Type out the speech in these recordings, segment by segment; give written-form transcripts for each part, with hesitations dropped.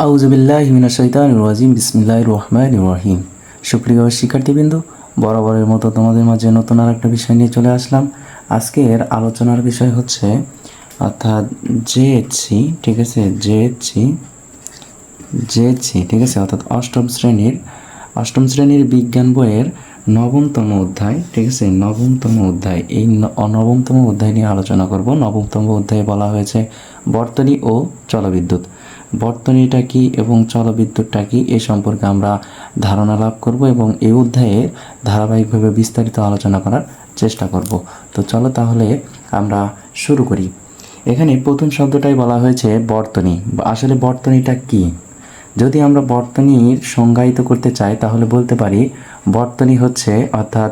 আউযুবিল্লাহি মিনাশ শাইতানির রাজিম বিসমিল্লাহির রহমানির রহিম। সুপ্রিয় শিক্ষার্থীবৃন্দ, বরাবরের মতো তোমাদের মাঝে নতুন আরেকটা বিষয় নিয়ে চলে আসলাম। আজকের আলোচনার বিষয় হচ্ছে অর্থাৎ জেএসসি, ঠিক আছে, জেএসসি ঠিক আছে, অর্থাৎ অষ্টম শ্রেণীর বিজ্ঞান বইয়ের নবমতম অধ্যায়, ঠিক আছে, নবমতম অধ্যায়। এই নবমতম অধ্যায় নিয়ে আলোচনা করব। নবমতম অধ্যায়ে বলা হয়েছে বর্তনী ও জলবিদ্যুৎ। বর্তনীটা কি এবং জলবিদ্যুৎটা কি এ সম্পর্কে আমরা ধারণা লাভ করব এবং এই অধ্যায়ে ধারাবাহিকভাবে বিস্তারিত আলোচনা করার চেষ্টা করব। তো চলো তাহলে আমরা শুরু করি। এখানে প্রথম শব্দটাই বলা হয়েছে বর্তনী। আসলে বর্তনীটা কি? যদি আমরা বর্তনীর সংজ্ঞায়িত করতে চাই তাহলে বলতে পারি বর্তনী হচ্ছে অর্থাৎ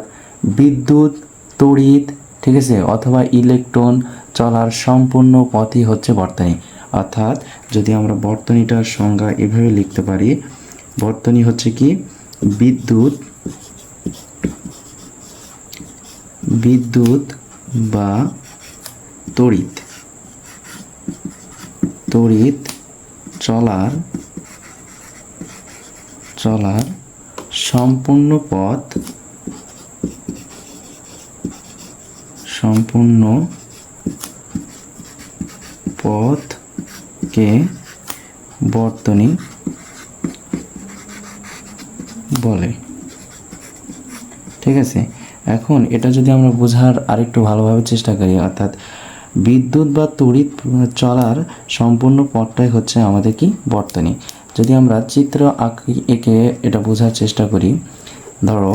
বিদ্যুৎ, তড়িৎ, ঠিক আছে, অথবা ইলেকট্রন চলার সম্পূর্ণ পথই হচ্ছে বর্তনী। অর্থাৎ যদি আমরা বর্তনীটার সংজ্ঞা এভাবে লিখতে পারি, বর্তনী হচ্ছে কি বিদ্যুৎ বা তড়িৎ চলার সম্পূর্ণ পথকে বর্তনী বলে, ঠিক আছে। এখন এটা যদি আমরা বোঝার আরেকটু ভালোভাবে চেষ্টা করি, অর্থাৎ বিদ্যুৎ বা তড়িৎ চলার সম্পূর্ণ পথটাই হচ্ছে আমাদের কি বর্তনী। যদি আমরা চিত্র এঁকে এটা বোঝার চেষ্টা করি, ধরো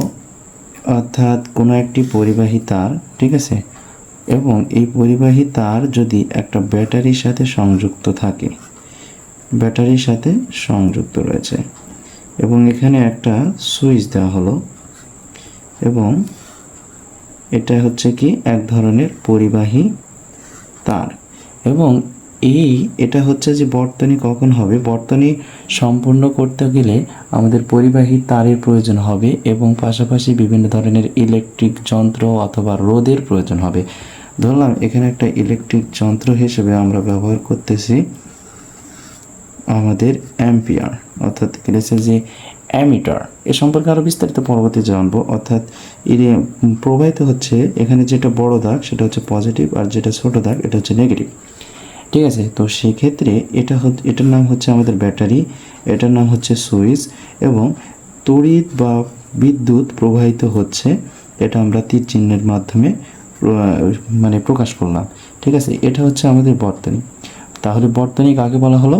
অর্থাৎ কোনো একটি পরিবাহী তার, ঠিক আছে, এবং এই পরিবাহী তার যদি একটা ব্যাটারির সাথে সংযুক্ত রয়েছে এবং এখানে একটা সুইচ দেওয়া হলো এবং এটা হচ্ছে কি এক ধরনের পরিবাহী তার, এবং এটা হচ্ছে যে বর্তনী কখন হবে, বর্তনী সম্পূর্ণ করতে গেলে আমাদের পরিবাহী তারের প্রয়োজন হবে এবং পাশাপাশি বিভিন্ন ধরনের ইলেকট্রিক যন্ত্র অথবা রোধের প্রয়োজন হবে। ধরলাম এখানে একটা ইলেকট্রিক যন্ত্র হিসেবে আমরা ব্যবহার করতেছি আমাদের অ্যাম্পিয়ার, অর্থাৎ বলেছে যে অ্যামিটার। এ সম্পর্কে আরও বিস্তারিত পরবর্তী জানবো। অর্থাৎ প্রবাহিত হচ্ছে, এখানে যেটা বড় দাগ সেটা হচ্ছে পজিটিভ আর যেটা ছোট দাগ এটা হচ্ছে নেগেটিভ, ঠিক আছে। তো সেক্ষেত্রে এটার নাম হচ্ছে আমাদের ব্যাটারি, এটার নাম হচ্ছে সুইচ, এবং তড়িৎ বা বিদ্যুৎ প্রবাহিত হচ্ছে, এটা আমরা তীর চিহ্নের মাধ্যমে প্রকাশ করলাম, ঠিক আছে। এটা হচ্ছে আমাদের বর্তনী। তাহলে বর্তনী কাকে বলা হলো?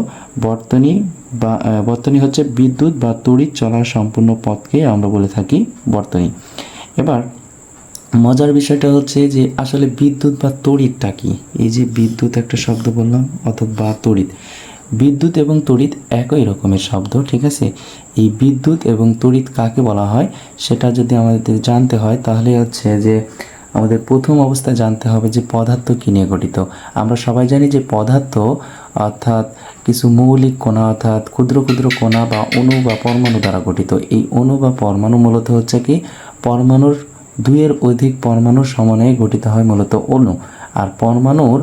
বর্তনী হচ্ছে বিদ্যুৎ বা তড়িৎ চলার সম্পূর্ণ পথকে আমরা বলে থাকি বর্তনী। এবার মজার বিষয়টা হচ্ছে যে আসলে বিদ্যুৎ বা তড়িৎটা কি? এই যে বিদ্যুৎ একটা শব্দ বললাম অথবা তড়িৎ, বিদ্যুৎ এবং তড়িৎ একই রকমের শব্দ, ঠিক আছে। এই বিদ্যুৎ এবং তড়িৎ কাকে বলা হয় সেটা যদি আমাদের জানতে হয় তাহলে হচ্ছে যে আমাদের প্রথম অবস্থায় জানতে হবে যে পদার্থ কী নিয়ে গঠিত। আমরা সবাই জানি যে পদার্থ অর্থাৎ কিছু মৌলিক কণা অর্থাৎ ক্ষুদ্র ক্ষুদ্র কণা বা অণু বা পরমাণু দ্বারা গঠিত। এই অণু বা পরমাণু মূলত হচ্ছে কি পরমাণুর দুইয়ের অধিক পরমাণুর সমন্বয়ে গঠিত হয় মূলত অণু। আর পরমাণুর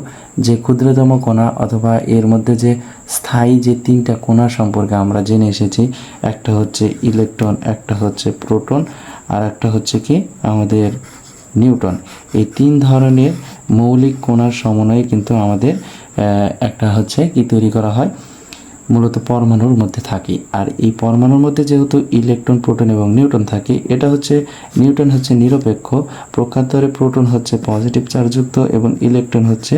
যে ক্ষুদ্রতম কণা অথবা এর মধ্যে যে স্থায়ী যে তিনটা কণা সম্পর্কে আমরা জেনে এসেছি, একটা হচ্ছে ইলেকট্রন, একটা হচ্ছে প্রোটন, আর একটা হচ্ছে কি আমাদের নিউটন। এই তিন ধরনের মৌলিক কণার সমন্বয়ে কিন্তু আমাদের একটা হচ্ছে কি তৈরি করা হয়, মূলত পরমাণুর মধ্যে থাকে। আর এই পরমাণুর মধ্যে যেহেতু ইলেকট্রন, প্রোটন এবং নিউট্রন থাকে, এটা হচ্ছে নিউটন হচ্ছে নিরপেক্ষ, প্রকান্তরে প্রোটন হচ্ছে পজিটিভ চার্জযুক্ত এবং ইলেকট্রন হচ্ছে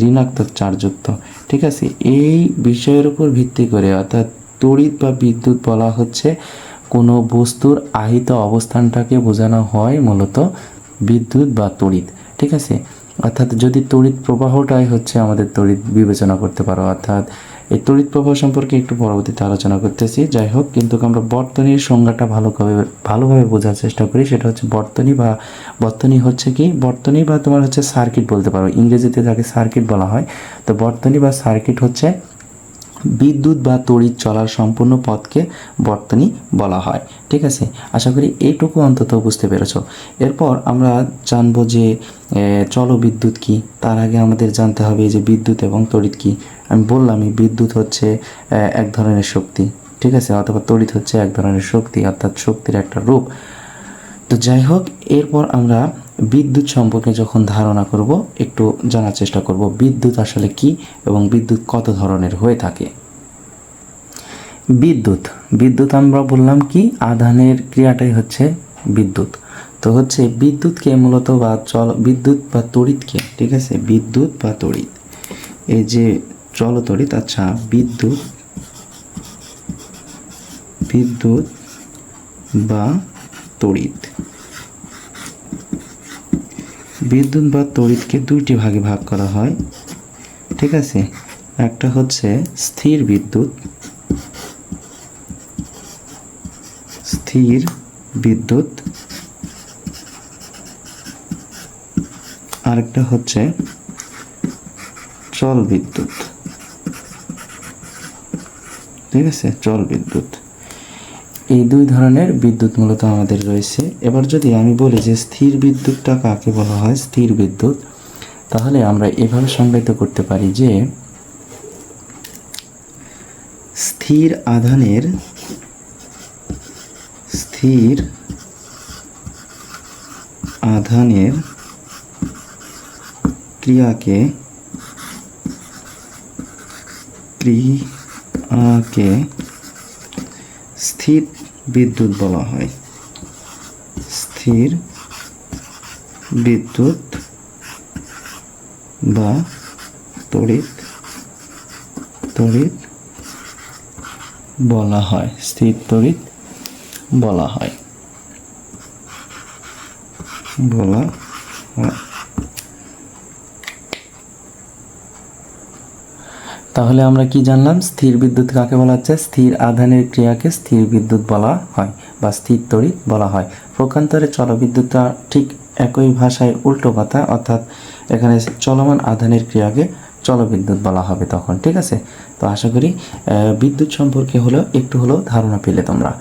ঋণাত্মক চার্জযুক্ত, ঠিক আছে। এই বিষয়ের উপর ভিত্তি করে অর্থাৎ তড়িৎ বা বিদ্যুৎ বলা হচ্ছে কোনো বস্তুর আহিত অবস্থানটাকে বোঝানো হয় মূলত বিদ্যুৎ বা তড়িৎ, ঠিক আছে। অর্থাৎ যদি তড়িৎ প্রবাহটাই হচ্ছে আমাদের তড়িৎ বিবেচনা করতে পারো, অর্থাৎ এই তড়িৎ প্রবাহ সম্পর্কে একটু পরবর্তীতে আলোচনা করতেছি। যাই হোক, কিন্তু আমরা বর্তনীর সংজ্ঞাটা ভালোভাবে বোঝার চেষ্টা করি। সেটা হচ্ছে বর্তনী হচ্ছে কি, বর্তনী বা তোমার হচ্ছে সার্কিট বলতে পারো, ইংরেজিতে যাকে সার্কিট বলা হয়। তো বর্তনী বা সার্কিট হচ্ছে বিদ্যুৎ বা তড়িৎ চলার সম্পূর্ণ পথকে বর্তনী বলা হয়, ঠিক আছে। আশা করি এইটুকু অন্তত বুঝতে পেরেছ। এরপর আমরা জানবো যে চলবিদ্যুৎ কি। তার আগে আমাদের জানতে হবে যে বিদ্যুৎ এবং তড়িৎ কি। আমি বললামই বিদ্যুৎ হচ্ছে এক ধরনের শক্তি, ঠিক আছে, অথবা তড়িৎ হচ্ছে এক ধরনের শক্তি, অর্থাৎ শক্তির একটা রূপ। তো যাই হোক, এরপর আমরা বিদ্যুৎ সম্পর্কে যখন ধারণা করব, একটু জানার চেষ্টা করব বিদ্যুৎ আসলে কি এবং বিদ্যুৎ কত ধরনের হয়ে থাকে। বিদ্যুৎ বিদ্যুৎ আমরা বললাম কি, আধানের ক্রিয়াটাই হচ্ছে বিদ্যুৎ। তো হচ্ছে বিদ্যুৎকে মূলত বিদ্যুৎ বা তড়িৎকে, ঠিক আছে, বিদ্যুৎ বা তড়িৎ, এই যে চলতড়িৎ, আচ্ছা, বিদ্যুৎ বা তড়িৎ, বিদ্যুৎ বা তড়িৎকে দুইটি ভাগে ভাগ করা হয়, ঠিক আছে। একটা হচ্ছে স্থির বিদ্যুৎ, আরেকটা হচ্ছে চল বিদ্যুৎ, ঠিক আছে, চল বিদ্যুৎ। এই দুই ধরনের বিদ্যুৎ মূলত আমাদের রয়েছে। এবার যদি আমি বলি যে স্থির বিদ্যুৎটা কাকে বলা হয়, স্থির বিদ্যুৎ, তাহলে আমরা এভাবে সংজ্ঞায়িত করতে পারি যে স্থির আধানের ক্রিয়াকে স্থির বিদ্যুৎ বলা হয়, স্থির বিদ্যুৎ বা তড়িৎ বলা হয়, স্থির তড়িৎ বলা হয়। তাহলে আমরা কি জানলাম, স্থির বিদ্যুৎ কাকে বলা হচ্ছে, স্থির আধানের ক্রিয়াকে স্থির বিদ্যুৎ বলা হয় বা স্থির তড়িৎ বলা হয়। পক্ষান্তরে চলবিদ্যুৎটা ঠিক একই ভাষায় উল্টো কথা, অর্থাৎ এখানে চলমান আধানের ক্রিয়াকে চলবিদ্যুৎ বলা হবে তখন, ঠিক আছে। তো আশা করি বিদ্যুৎ সম্পর্কে একটু হলেও ধারণা পেলে তোমরা।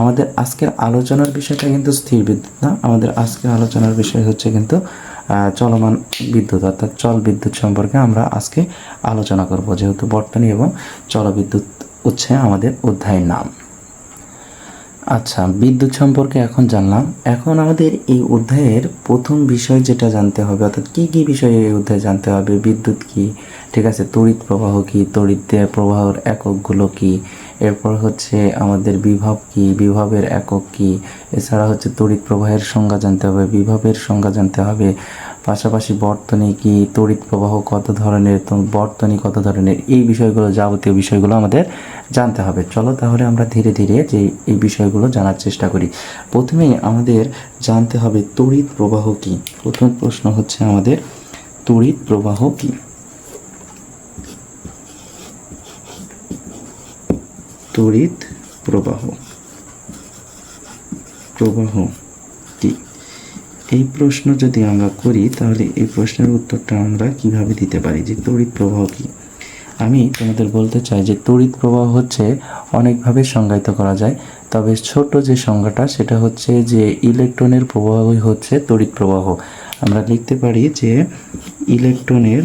আমাদের আজকের আলোচনার বিষয়টা কিন্তু স্থির বিদ্যুৎ না, আমাদের আজকের আলোচনার বিষয় হচ্ছে কিন্তু চলমান বিদ্যুৎ, অর্থাৎ চল বিদ্যুৎ সম্পর্কে আমরা আজকে আলোচনা করব, যেহেতু বর্তনী এবং চলবিদ্যুৎ হচ্ছে আমাদের অধ্যায়ের নাম। আচ্ছা, বিদ্যুৎ সম্পর্কে এখন জানলাম। এখন আমাদের এই অধ্যায়ের প্রথম বিষয় যেটা জানতে হবে, অর্থাৎ কী কী বিষয় এই অধ্যায়ে জানতে হবে, বিদ্যুৎ কি, ঠিক আছে, তড়িৎ প্রবাহ কি, তড়িৎ প্রবাহের এককগুলো কি, এরপর হচ্ছে আমাদের বিভব কি, বিভবের একক কি, এছাড়া হচ্ছে তড়িৎ প্রবাহের সংজ্ঞা জানতে হবে, বিভবের সংজ্ঞা জানতে হবে, পাশাপাশি বর্তনী কি, তড়িৎ প্রবাহ কত ধরনের, বর্তনী কত ধরনের, এই বিষয়গুলো, যাবতীয় বিষয়গুলো আমাদের জানতে হবে। চলো তাহলে আমরা ধীরে ধীরে যে এই বিষয়গুলো জানার চেষ্টা করি। প্রথমেই আমাদের জানতে হবে তড়িৎ প্রবাহ কি। প্রথম প্রশ্ন হচ্ছে আমাদের তড়িৎ প্রবাহ কি। তড়িৎ প্রবাহ কি, এই প্রশ্ন যদি আমরা করি তাহলে এই প্রশ্নের উত্তরটা আমরা কিভাবে দিতে পারি যে তড়িৎ প্রবাহ কি। আমি তোমাদের বলতে চাই যে তড়িৎ প্রবাহ হচ্ছে অনেকভাবে সংজ্ঞায়িত করা যায়, তবে ছোট যে সংজ্ঞাটা সেটা হচ্ছে যে ইলেকট্রনের প্রবাহই হচ্ছে তড়িৎ প্রবাহ। আমরা লিখতে পারি যে ইলেকট্রনের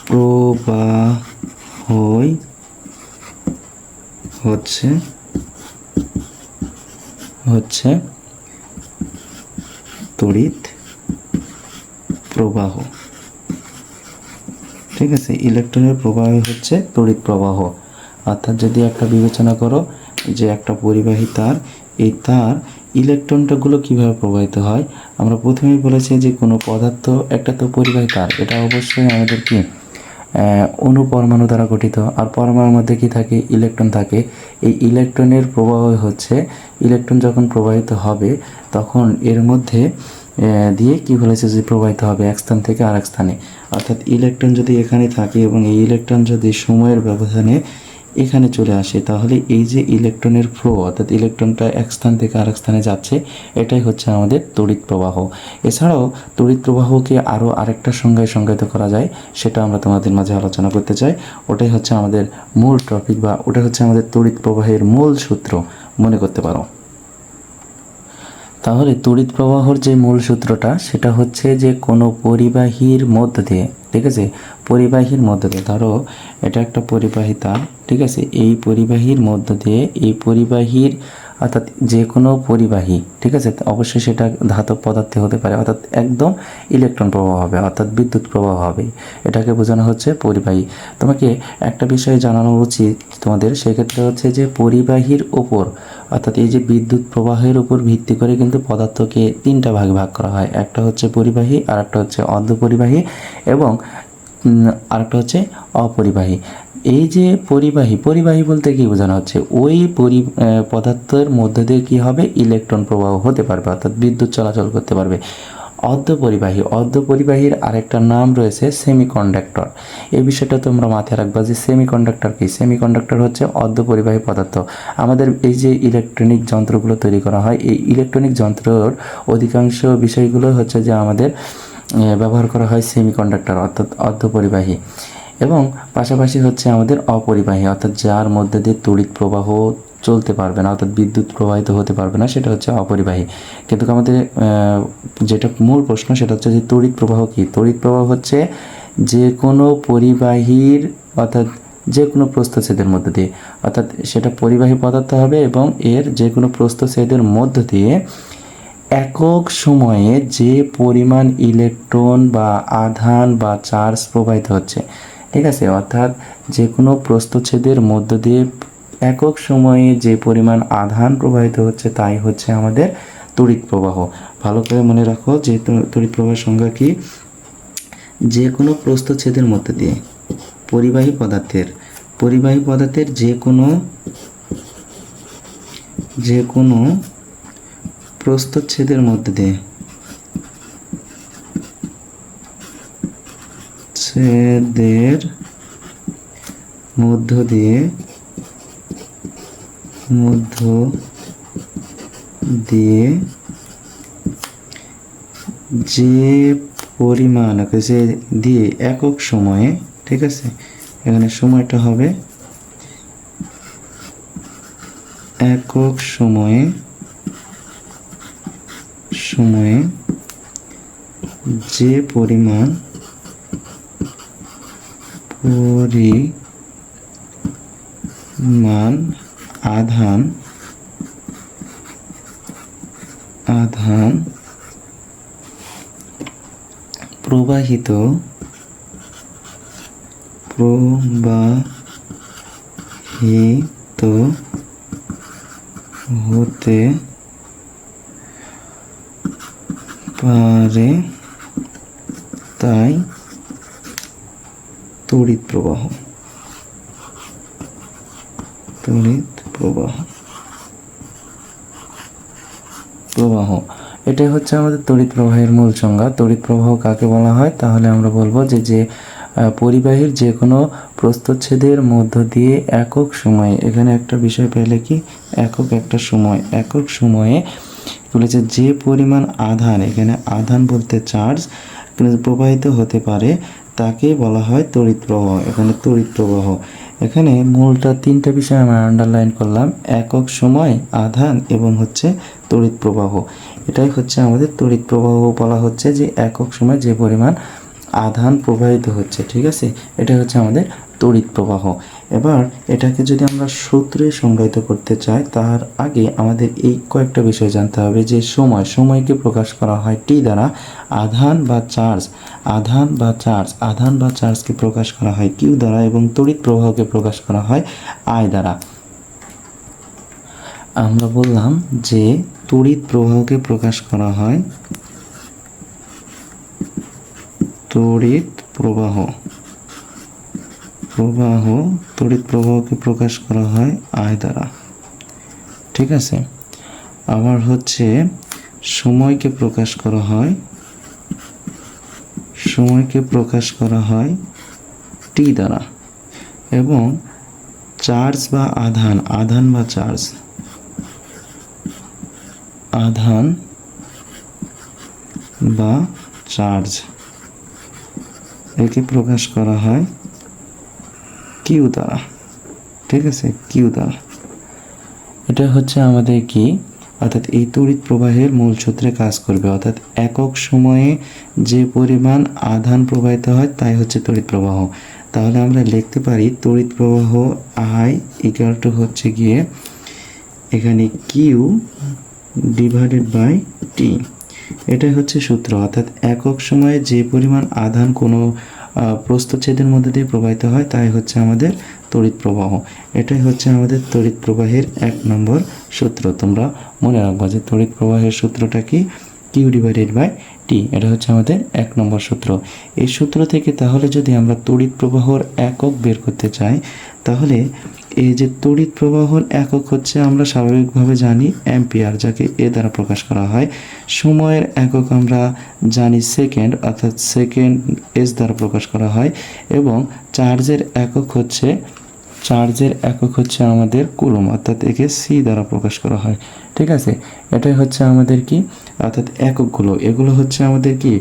প্রবাহই হচ্ছে তড়িৎ প্রবাহ, ঠিক আছে, ইলেকট্রনের প্রবাহ হচ্ছে তড়িৎ প্রবাহ। অর্থাৎ যদি একটা বিবেচনা করো যে একটা পরিবাহী তার, এই তার ইলেকট্রনগুলো কিভাবে প্রবাহিত হয়, আমরা প্রথমেই বলেছি যে কোনো পদার্থ একটা তো পরিবাহী তার, এটা অবশ্যই আমাদের কি অণু পরমাণু দ্বারা গঠিত, আর পরমাণুর মধ্যে কি থাকে, ইলেকট্রন থাকে। এই ইলেকট্রনের প্রবাহ হচ্ছে, ইলেকট্রন যখন প্রবাহিত হবে তখন এর মধ্যে দিয়ে কি বলেছে যে প্রবাহিত হবে এক স্থান থেকে আরেক স্থানে। অর্থাৎ ইলেকট্রন যদি এখানে থাকে এবং এই ইলেকট্রন যদি সময়ের ব্যবধানে এখানে চলে আসে, তাহলে এই যে ইলেকট্রনের ফ্লো, অর্থাৎ ইলেকট্রনটা এক স্থান থেকে আরেক স্থানে যাচ্ছে, এটাই হচ্ছে আমাদের তড়িৎ প্রবাহ। এছাড়াও তড়িৎ প্রবাহকে আরও আরেকটা সংজ্ঞায় সংজ্ঞায়িত করা যায়, সেটা আমরা তোমাদের মাঝে আলোচনা করতে চাই। ওটাই হচ্ছে আমাদের মূল টপিক, বা ওটা হচ্ছে আমাদের তড়িৎ প্রবাহের মূল সূত্র, মনে করতে পারো। তাহলে তড়িৎ প্রবাহর যে মূল সূত্রটা সেটা হচ্ছে যে কোনো পরিবাহীর মধ্য দিয়ে, ঠিক আছে, পরিবাহীর মধ্য দিয়ে, ধরো এটা একটা পরিবাহী তার, ঠিক আছে, এই পরিবাহীর মধ্য দিয়ে, এই পরিবাহীর অর্থাৎ যে কোনো পরিবাহী, ঠিক আছে, অবশ্যই সেটা ধাতব পদার্থে হতে পারে, অর্থাৎ একদম ইলেকট্রন প্রবাহ হবে, অর্থাৎ বিদ্যুৎ প্রবাহ হবে, এটাকে বোঝানো হচ্ছে পরিবাহী। তোমাকে একটা বিষয় জানানো উচিত তোমাদের, সেক্ষেত্রে হচ্ছে যে পরিবাহীর ওপর, অর্থাৎ এই যে বিদ্যুৎ প্রবাহের উপর ভিত্তি করে কিন্তু পদার্থকে তিনটা ভাগে ভাগ করা হয়, একটা হচ্ছে পরিবাহী, আর একটা হচ্ছে অর্ধপরিবাহী, এবং আরেকটা হচ্ছে অপরিবাহী। এই যে পরিবাহী, পরিবাহী বলতে কি বোঝানো হচ্ছে, ওই পদার্থের মধ্যে দিয়ে কি হবে, ইলেকট্রন প্রবাহ হতে পারবে, অর্থাৎ বিদ্যুৎ চলাচল করতে পারবে। অর্ধপরিবাহী, অর্ধপরিবাহীর আরেকটা নাম রয়েছে সেমিকন্ডাক্টর। এই বিষয়টা তোমরা মাথায় রাখবা যে সেমিকন্ডাক্টর কি, সেমিকন্ডাক্টর হচ্ছে অর্ধপরিবাহী পদার্থ। আমাদের এই যে ইলেকট্রনিক যন্ত্রগুলো তৈরি করা হয়, এই ইলেকট্রনিক যন্ত্রর অধিকাংশ বিষয়গুলো হচ্ছে যে আমাদের ব্যবহার করা হয় সেমিকন্ডাক্টর, অর্থাৎ অর্ধপরিবাহী, এবং পাশাপাশি হচ্ছে আমাদের অপরিবাহী, অর্থাৎ যার মধ্যে দিয়ে তড়িৎ প্রবাহ চলতে পারবে না, অর্থাৎ বিদ্যুৎ প্রবাহিত হতে পারবে না, সেটা হচ্ছে অপরিবাহী। কিন্তু আমাদের যেটা মূল প্রশ্ন সেটা হচ্ছে যে তড়িৎ প্রবাহ কি। তড়িৎ প্রবাহ হচ্ছে যে কোনো পরিবাহীর, অর্থাৎ যে কোনো প্রস্থচ্ছেদের মধ্য দিয়ে, অর্থাৎ সেটা পরিবাহী পদার্থ হবে এবং এর যে কোনো প্রস্থচ্ছেদের মধ্য দিয়ে একক সময়ে যে পরিমাণ ইলেকট্রন বা আধান বা চার্জ প্রবাহিত হচ্ছে, ঠিক আছে, অর্থাৎ যে কোনো প্রস্থচ্ছেদের মধ্য দিয়ে একক সময়ে যে পরিমাণ আধান প্রবাহিত হচ্ছে তাই হচ্ছে আমাদের তড়িৎ প্রবাহ। ভালো করে মনে রাখো যে তড়িৎ প্রবাহের সংজ্ঞা কি, যে কোনো প্রস্থচ্ছেদের মধ্য দিয়ে পরিবাহী পদার্থের যে কোনো প্রস্থচ্ছেদের মধ্য দিয়ে যে পরিমাণ দিয়ে একক সময়ে, ঠিক আছে, এখানে সময়টা হবে একক সময়ে যে পরিমাণ আধান প্রবাহিত হতে পারে তাই তড়িৎ প্রবাহ। এটাই হচ্ছে আমাদের তড়িৎ প্রবাহের মূল সংজ্ঞা। তড়িৎ প্রবাহ কাকে বলা হয়, তাহলে আমরা বলবো যে পরিবাহীর যে কোনো প্রস্থচ্ছেদের মধ্য দিয়ে একক সময়ে, এখানে একটা বিষয় পেলে কি, একক সময়ে বলেছে যে পরিমাণ আধান, এখানে আধান বলতে চার্জ প্রবাহিত হতে পারে তাকে বলা হয় তড়িৎ প্রবাহ। এখানে তড়িৎ প্রবাহ, এখানে মূলটা তিনটা বিষয় আমরা আন্ডারলাইন করলাম, একক সময়, আধান এবং হচ্ছে তড়িৎ প্রবাহ। এটাই হচ্ছে আমাদের তড়িৎ প্রবাহ বলা হচ্ছে যে একক সময় যে পরিমাণ আধান প্রবাহিত হচ্ছে, ঠিক আছে, এটা হচ্ছে আমাদের তড়িৎ প্রবাহ। এবার এটাকে যদি আমরা সূত্রে সংজ্ঞায়িত করতে চাই তার আগে আমাদের এই কয়েকটা বিষয় জানতে হবে যে সময়কে প্রকাশ করা হয় টি দ্বারা, আধান বা চার্জকে প্রকাশ করা হয় কিউ দ্বারা, এবং তড়িৎ প্রবাহকে প্রকাশ করা হয় আই দ্বারা। আমরা বললাম যে তড়িৎ প্রবাহকে প্রকাশ করা হয় তড়িৎ প্রবাহকে প্রকাশ করা হয় আই দ্বারা, ঠিক আছে। আবার হচ্ছে সময়কে প্রকাশ করা হয় টি দ্বারা, এবং চার্জ বা আধান বা চার্জ একে প্রকাশ করা হয় কিউ দ্বারা, ঠিক আছে, কিউ দ্বারা। এটা হচ্ছে আমাদের কি অর্থাৎ এই তড়িৎ প্রবাহের মূল সূত্রে কাজ করবে, অর্থাৎ একক সময়ে যে পরিমাণ আধান প্রবাহিত হয় তাই হচ্ছে তড়িৎ প্রবাহ। তাহলে আমরা লিখতে পারি তড়িৎ প্রবাহ আই ইকুয়াল টু হচ্ছে গিয়ে এখানে কিউ ডিভাইডেড বাই টি। এটাই হচ্ছে সূত্র, অর্থাৎ একক সময়ে যে পরিমাণ আধান কোনো প্রস্থচ্ছেদের মধ্যে দিয়ে প্রবাহিত হয় তাই হচ্ছে আমাদের তড়িৎ প্রবাহ। এটাই হচ্ছে আমাদের তড়িৎ প্রবাহের 1 নম্বর সূত্র। তোমরা মনে রাখবা যে তড়িৎ প্রবাহের সূত্রটা কি, কিউ ডিভাইডেড বাই টি। এটা হচ্ছে আমাদের 1 নম্বর সূত্র। এই সূত্র থেকে তাহলে যদি আমরা তড়িৎ প্রবাহর একক বের করতে চাই, তাহলে এই যে তড়িৎ প্রবাহর একক হচ্ছে আমরা স্বাভাবিকভাবে জানি অ্যাম্পিয়ার, যাকে এ দ্বারা প্রকাশ করা হয়। সময়ের একক আমরা জানি সেকেন্ড, অর্থাৎ সেকেন্ড এস দ্বারা প্রকাশ করা হয়। এবং চার্জের একক হচ্ছে আমাদের কুলম, অর্থাৎ একে সি দ্বারা প্রকাশ করা হয়। ঠিক আছে, এটাই হচ্ছে আমাদের কি, অর্থাৎ এককগুলো, এগুলো হচ্ছে আমাদের কি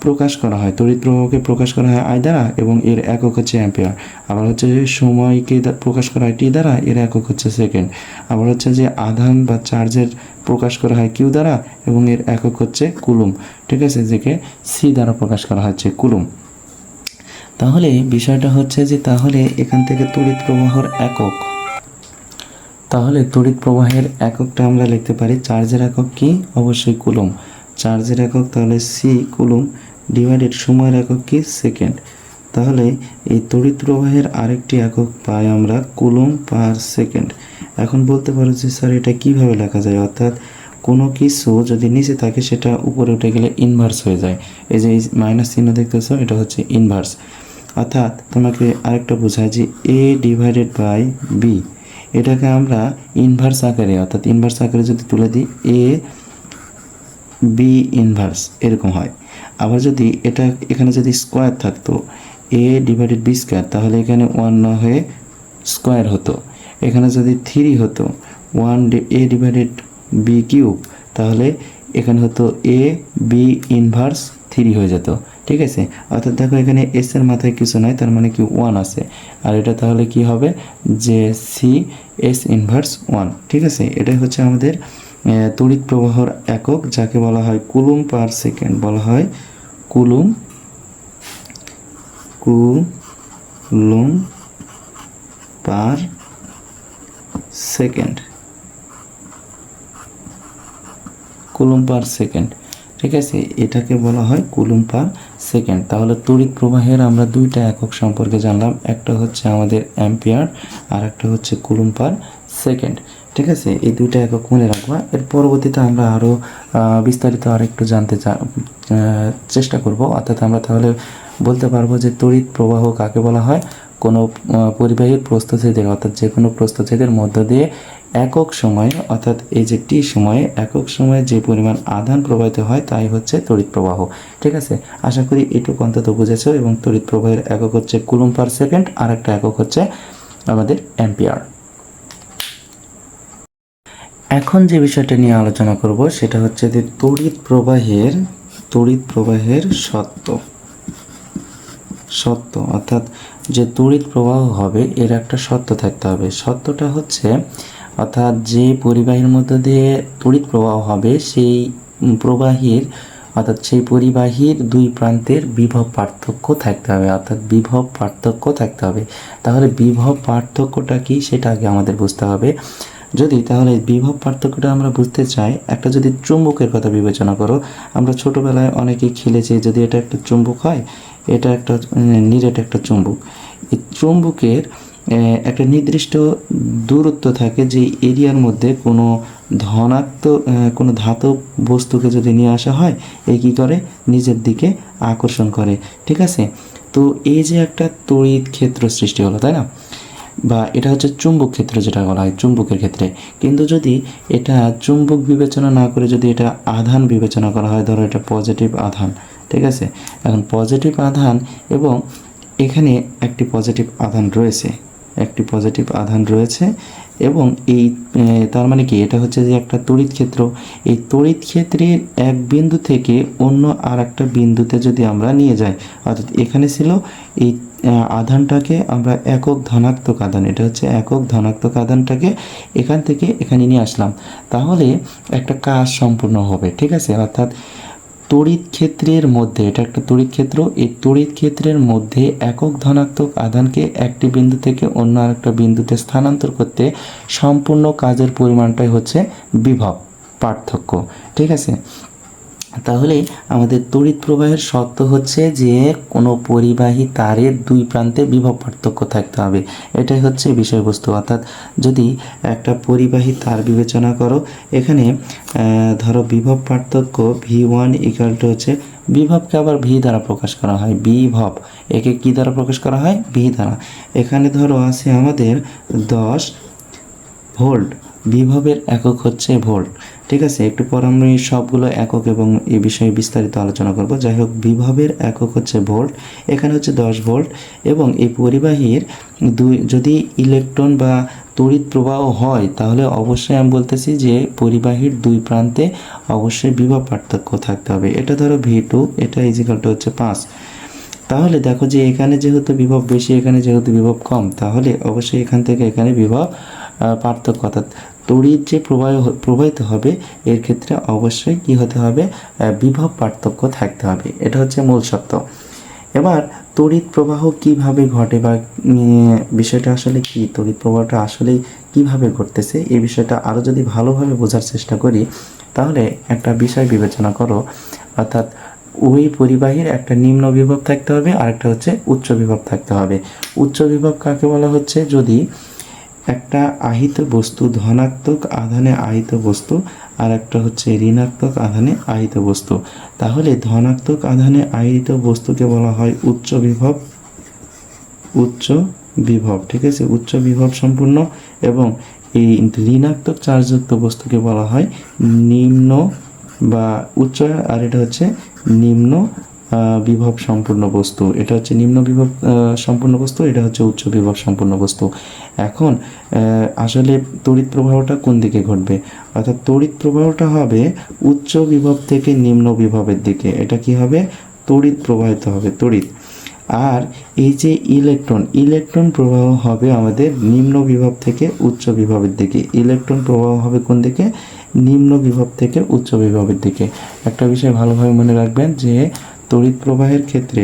প্রকাশ করা হয়, তড়িৎ প্রবাহকে প্রকাশ করা হয় আই দ্বারা এবং এর একক হচ্ছে অ্যাম্পিয়ার। আবার হচ্ছে যে সময়কে প্রকাশ করা হয় টি দ্বারা, এর একক হচ্ছে সেকেন্ড। আবার হচ্ছে যে আধান বা চার্জের প্রকাশ করা হয় কিউ দ্বারা এবং এর একক হচ্ছে কুলুম। ঠিক আছে, যেকে সি দ্বারা প্রকাশ করা হচ্ছে কুলুম। তাহলে বিষয়টা হচ্ছে যে তাহলে এখান থেকে তড়িৎ প্রবাহের একক, তাহলে তড়িৎ প্রবাহের এককটা আমরা লিখতে পারি, চার্জের একক কি, অবশ্যই কুলম। চার্জের একক তাহলে সি কুলম ডিভাইডেড সময়ের একক কি, সেকেন্ড। তাহলে এই তড়িৎ প্রবাহের আরেকটি একক পাই আমরা কুলম পার সেকেন্ড। এখন বলতে পারো যে স্যার এটা কিভাবে লেখা যায়, অর্থাৎ কোনো কিছু যদি নিচে থাকে সেটা উপরে উঠে গেলে ইনভার্স হয়ে যায়। এই যে মাইনাস চিহ্ন দেখতেছো, এটা হচ্ছে ইনভার্স। অর্থাৎ তোমাকে আরেকটা বোঝায় যে এ ডিভাইডেড বাই বি, এটাকে আমরা ইনভার্স আকারে, অর্থাৎ ইনভার্স আকারে যদি তুলে দিই এ বি ইনভার্স এরকম হয়। আবার যদি এটা এখানে যদি স্কোয়ার থাকতো এ ডিভাইডেড বি স্কোয়ার, তাহলে এখানে 1 না হয়ে স্কোয়ার হতো। এখানে যদি 3 হতো 1 এ ডিভাইডেড বি কিউব, তাহলে এখানে হতো এ বি ইনভার্স 3 হয়ে যেত। ঠিক আছে, অর্থাৎ দেখো এখানে এস এর মাথায় কিছু নাই, তার মানে কি 1 আছে। আর এটা তাহলে কি হবে যে সি এস ইনভার্স 1। ঠিক আছে, এটাই হচ্ছে আমাদের তড়িৎ প্রবাহর একক, যাকে বলা হয় কুলুম পার সেকেন্ড, বলা হয় কুলুম পার সেকেন্ড, কুলুম পার সেকেন্ড। ঠিক আছে, এটাকে বলা হয় কুলুম পার সেকেন্ড। তাহলে তড়িৎ প্রবাহের আমরা দুইটা একক সম্পর্কে জানলাম, একটা হচ্ছে আমাদের অ্যাম্পিয়ার আর একটা হচ্ছে কুলুম পার সেকেন্ড। ঠিক আছে, এই দুইটা একক মনে রাখবা। এর পরবর্তীতে আমরা আরও বিস্তারিত আরেকটু জানতে চেষ্টা করব। অর্থাৎ আমরা তাহলে বলতে পারবো যে তড়িৎ প্রবাহ কাকে বলা হয়, কোনো পরিবাহীর প্রস্থচ্ছেদের, অর্থাৎ যে কোনো প্রস্থচ্ছেদের মধ্য দিয়ে একক সময়ে, অর্থাৎ এই যে টি সময়ে একক সময়ে যে পরিমাণ আধান প্রবাহিত হয় তাই হচ্ছে তড়িৎ প্রবাহ। ঠিক আছে, আশা করি এটুকু অন্তত বুঝেছো। এবং তড়িৎ প্রবাহের একক হচ্ছে কুলুম পার সেকেন্ড, আর একটা একক হচ্ছে আমাদের অ্যাম্পিয়ার। এখন যে বিষয়টা নিয়ে আলোচনা করব সেটা হচ্ছে যে তড়িৎ প্রবাহের সত্য, অর্থাৎ যে তড়িৎ প্রবাহ হবে এর একটা সত্য থাকতে হবে। সত্যটা হচ্ছে, অর্থাৎ যে পরিবাহীর মধ্য দিয়ে তড়িৎ প্রবাহ হবে সেই প্রবাহীর, অর্থাৎ সেই পরিবাহীর দুই প্রান্তের বিভব পার্থক্য থাকতে হবে, অর্থাৎ বিভব পার্থক্য থাকতে হবে। তাহলে বিভব পার্থক্যটা কি সেটা আগে আমাদের বুঝতে হবে। যদি তাহলে বিভব পার্থক্যটা আমরা বুঝতে চাই, একটা যদি চুম্বকের কথা বিবেচনা করো, আমরা ছোটোবেলায় অনেকেই খেলেছি, যদি এটা একটা চুম্বক হয়, এটা একটা নিরেট একটা চুম্বক, এই চুম্বকের একটা নির্দিষ্ট দূরত্ব থাকে যে এরিয়ার মধ্যে কোনো কোনো ধাতব বস্তুকে যদি নিয়ে আসা হয়, এই কী করে নিজের দিকে আকর্ষণ করে। ঠিক আছে, তো এই যে একটা তড়িৎ ক্ষেত্র সৃষ্টি হলো, তাই না, বা এটা হচ্ছে চুম্বক ক্ষেত্র যেটা বলা হয় চুম্বকের ক্ষেত্রে। কিন্তু যদি এটা চুম্বক বিবেচনা না করে যদি এটা আধান বিবেচনা করা হয়, ধরো এটা পজিটিভ আধান। ঠিক আছে, এখন পজিটিভ আধান এবং এখানে একটি পজিটিভ আধান রয়েছে এবং এই তার মানে কি, এটা হচ্ছে যে একটা তড়িৎ ক্ষেত্র। এই তড়িৎ ক্ষেত্রের এক বিন্দু থেকে অন্য আর একটা বিন্দুতে যদি আমরা নিয়ে যাই, অর্থাৎ এখানে ছিল এই আধানটাকে আমরা একক ধনাত্মক আধান, এটা হচ্ছে একক ধনাত্মক আধানটাকে এখান থেকে এখানে নিয়ে আসলাম, তাহলে একটা কাজ সম্পূর্ণ হবে। ঠিক আছে, অর্থাৎ তড়িৎ ক্ষেত্রের মধ্যে, এটা একটা তড়িৎ ক্ষেত্র, এই তড়িৎ ক্ষেত্রের মধ্যে একক ধনাত্মক আধানকে একটি বিন্দু থেকে অন্য আরেকটা বিন্দুতে স্থানান্তর করতে সম্পূর্ণ কাজের পরিমাণটাই হচ্ছে বিভব পার্থক্য। ঠিক আছে, তাহলে আমাদের তড়িৎ প্রবাহের শর্ত হচ্ছে যে কোনো পরিবাহী তারের দুই প্রান্তে বিভব পার্থক্য থাকতে হবে, এটাই হচ্ছে বিষয়বস্তু। অর্থাৎ যদি একটা পরিবাহী তার বিবেচনা করো, এখানে ধরো বিভব পার্থক্য V1 ইকুয়াল টু হচ্ছে, বিভবকে আবার ভি দ্বারা প্রকাশ করা হয়, বিভব একে কি দ্বারা প্রকাশ করা হয়, ভি দ্বারা। এখানে ধরো আছে আমাদের 10 ভোল্ট, বিভবের একক হচ্ছে ভোল্ট। ঠিক আছে, একটু পর আমরা এই সবগুলো একক এবং এই বিষয়ে বিস্তারিত আলোচনা করব। যাই হোক, বিভবের একক হচ্ছে ভোল্ট, এখানে হচ্ছে 10 ভোল্ট, এবং এই পরিবাহীর যদি ইলেকট্রন বা তড়িৎ প্রবাহ হয়, তাহলে অবশ্যই আমি বলতেছি যে পরিবাহীর দুই প্রান্তে অবশ্যই বিভব পার্থক্য থাকতে হবে। এটা ধরো V2, এটা ইজিক্যাল টু হচ্ছে 5। তাহলে দেখো যে এখানে যেহেতু বিভব বেশি, এখানে যেহেতু বিভব কম, তাহলে অবশ্যই এখান থেকে এখানে বিভব পার্থক্য, অর্থাৎ তড়িৎ যে প্রবাহিত হবে এর ক্ষেত্রে অবশ্যই কি হতে হবে, বিভব পার্থক্য থাকতে হবে। এটা হচ্ছে মূল সত্য। এবার তড়িৎ প্রবাহ কিভাবে ঘটে বা বিষয়টা আসলে কি, তড়িৎ প্রবাহটা আসলে কিভাবে ঘটতেছে, এই বিষয়টা আরও যদি ভালোভাবে বোঝার চেষ্টা করি, তাহলে একটা বিষয় বিবেচনা করো, অর্থাৎ ওই পরিবাহীর একটা নিম্ন বিভব থাকতে হবে আর একটা হচ্ছে উচ্চ বিভব থাকতে হবে। উচ্চ বিভব কাকে বলা হচ্ছে, যদি একটা আহিত বস্তু ধনাত্মক আধানে আহিত বস্তু আর একটা হচ্ছে ঋণাত্মক আধানে আহিত বস্তু, তাহলে ধনাত্মক আধানে আহিত বস্তুকে বলা হয় উচ্চ বিভব, উচ্চ বিভব। ঠিক আছে, উচ্চ বিভব সম্পূর্ণ, এবং এই ঋণাত্মক চার্জযুক্ত বস্তুকে বলা হয় নিম্ন বা উচ্চ, আর এটা হচ্ছে নিম্ন বিভব সম্পূর্ণ বস্তু। এটা হচ্ছে নিম্ন বিভব সম্পূর্ণ বস্তু, এটা হচ্ছে উচ্চ বিভব সম্পূর্ণ বস্তু। এখন আসলে তড়িৎ প্রবাহটা কোন দিকে ঘটবে, অর্থাৎ তড়িৎ প্রবাহটা হবে উচ্চ বিভব থেকে নিম্ন বিভবের দিকে, এটা কি হবে, তড়িৎ প্রবাহিত হবে, তড়িৎ। আর এই যে ইলেকট্রন প্রবাহ হবে আমাদের নিম্ন বিভব থেকে উচ্চ বিভবের দিকে, ইলেকট্রন প্রবাহ হবে কোন দিকে, নিম্ন বিভব থেকে উচ্চ বিভবের দিকে। একটা বিষয় ভালোভাবে মনে রাখবেন যে তড়িৎ প্রবাহের ক্ষেত্রে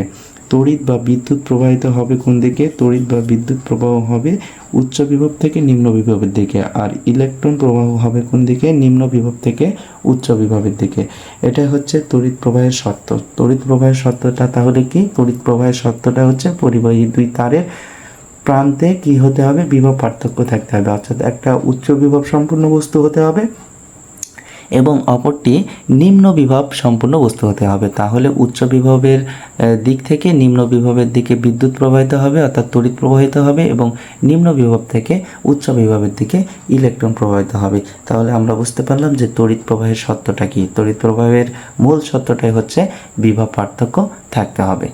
তড়িৎ বা বিদ্যুৎ প্রবাহিত হবে কোন দিকে, তড়িৎ বা বিদ্যুৎ প্রবাহ হবে উচ্চ বিভব থেকে নিম্ন বিভবের দিকে, আর ইলেকট্রন প্রবাহ হবে কোন দিকে, নিম্ন বিভব থেকে উচ্চ বিভবের দিকে। এটা হচ্ছে তড়িৎ প্রবাহের শর্ত। তড়িৎ প্রবাহের শর্তটা তাহলে কি, তড়িৎ প্রবাহের শর্তটা হচ্ছে পরিবাহী দুই তারের প্রান্তে কি হতে হবে, বিভব পার্থক্য থাকতে হবে, অর্থাৎ একটা উচ্চ বিভব সম্পূর্ণ বস্তু হতে হবে এবং অপরটি নিম্ন বিভব সম্পূর্ণ বস্তু হতে হবে। তাহলে উচ্চ বিভবের দিক থেকে নিম্ন বিভবের দিকে বিদ্যুৎ প্রবাহিত হবে, অর্থাৎ তড়িৎ প্রবাহিত হবে, এবং নিম্ন বিভব থেকে উচ্চ বিভবের দিকে ইলেকট্রন প্রবাহিত হবে। তাহলে আমরা বুঝতে পারলাম যে তড়িৎ প্রবাহের সত্যটা কি, তড়িৎ প্রবাহের মূল সত্যটাই হচ্ছে বিভব পার্থক্য থাকতে হবে।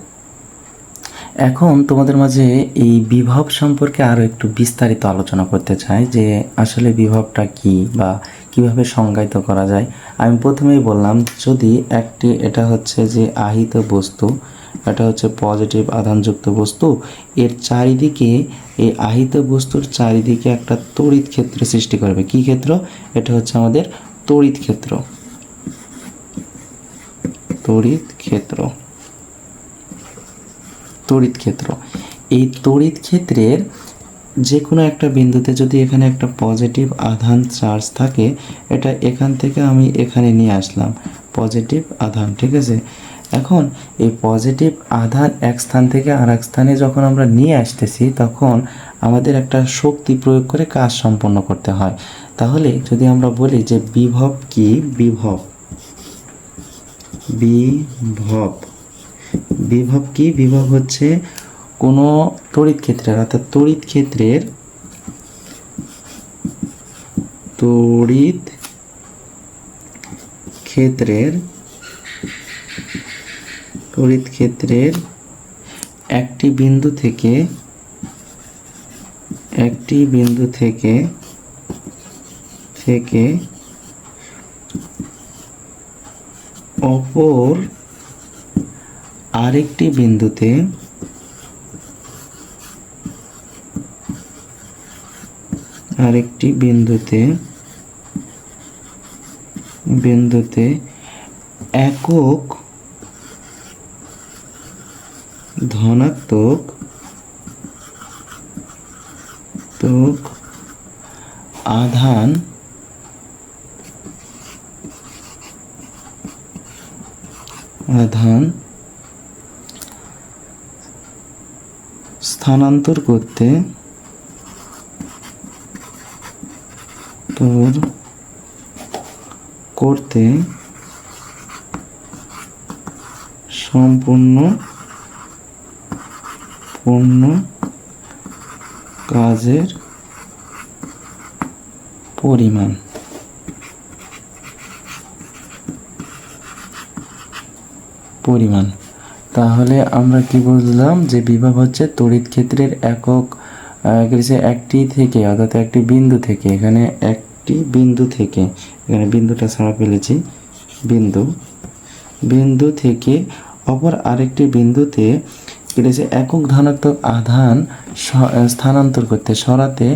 এখন তোমাদের মাঝে এই বিভব সম্পর্কে আরও একটু বিস্তারিত আলোচনা করতে চাই, যে আসলে বিভবটা কি বা কিভাবে সংজ্ঞায়িত করা যায়। আমি প্রথমেই বললাম, যদি একটি, এটা হচ্ছে যে আহিত বস্তু, এটা হচ্ছে পজিটিভ আধানযুক্ত বস্তু, এর চারিদিকে, এই আহিত বস্তুর চারিদিকে একটা তড়িৎ ক্ষেত্র সৃষ্টি করবে। কি ক্ষেত্র, এটা হচ্ছে আমাদের তড়িৎ ক্ষেত্র, তড়িৎ ক্ষেত্র, তড়িৎ ক্ষেত্র। এই তড়িৎ ক্ষেত্রের যে কোনো একটা বিন্দুতে যদি এখানে একটা পজিটিভ আধান চার্জ থাকে, এটা এখান থেকে আমি এখানে নিয়ে আসলাম পজিটিভ আধান। ঠিক আছে, এখন এই পজিটিভ আধান এক স্থান থেকে আর এক স্থানে যখন আমরা নিয়ে আসতেছি, তখন আমাদের একটা শক্তি প্রয়োগ করে কাজ সম্পন্ন করতে হয়। তাহলে যদি আমরা বলি যে বিভব কি, বিভব, বিভব, বিভব কি, বিভব হচ্ছে কোনো তড়িৎ ক্ষেত্রের, অর্থাৎ তড়িৎ ক্ষেত্রের, তড়িৎ ক্ষেত্রের, তড়িৎ ক্ষেত্রের একটি বিন্দু থেকে থেকে অপর আরেকটি বিন্দুতে একক ধনাত্মক আধান স্থানান্তর করতে সম্পূর্ণ কাজের পরিমাণ। তাহলে আমরা কি বুঝলাম যে বিভব হচ্ছে তড়িৎ ক্ষেত্রের একক একটি থেকে, অর্থাৎ একটি বিন্দু থেকে, এখানে বিন্দুটা ছাড়া ফেলেছি, বিন্দু থেকে অপর আরেকটি বিন্দুতে একক ধনাত্মক আধান স্থানান্তর করতে, সরাতে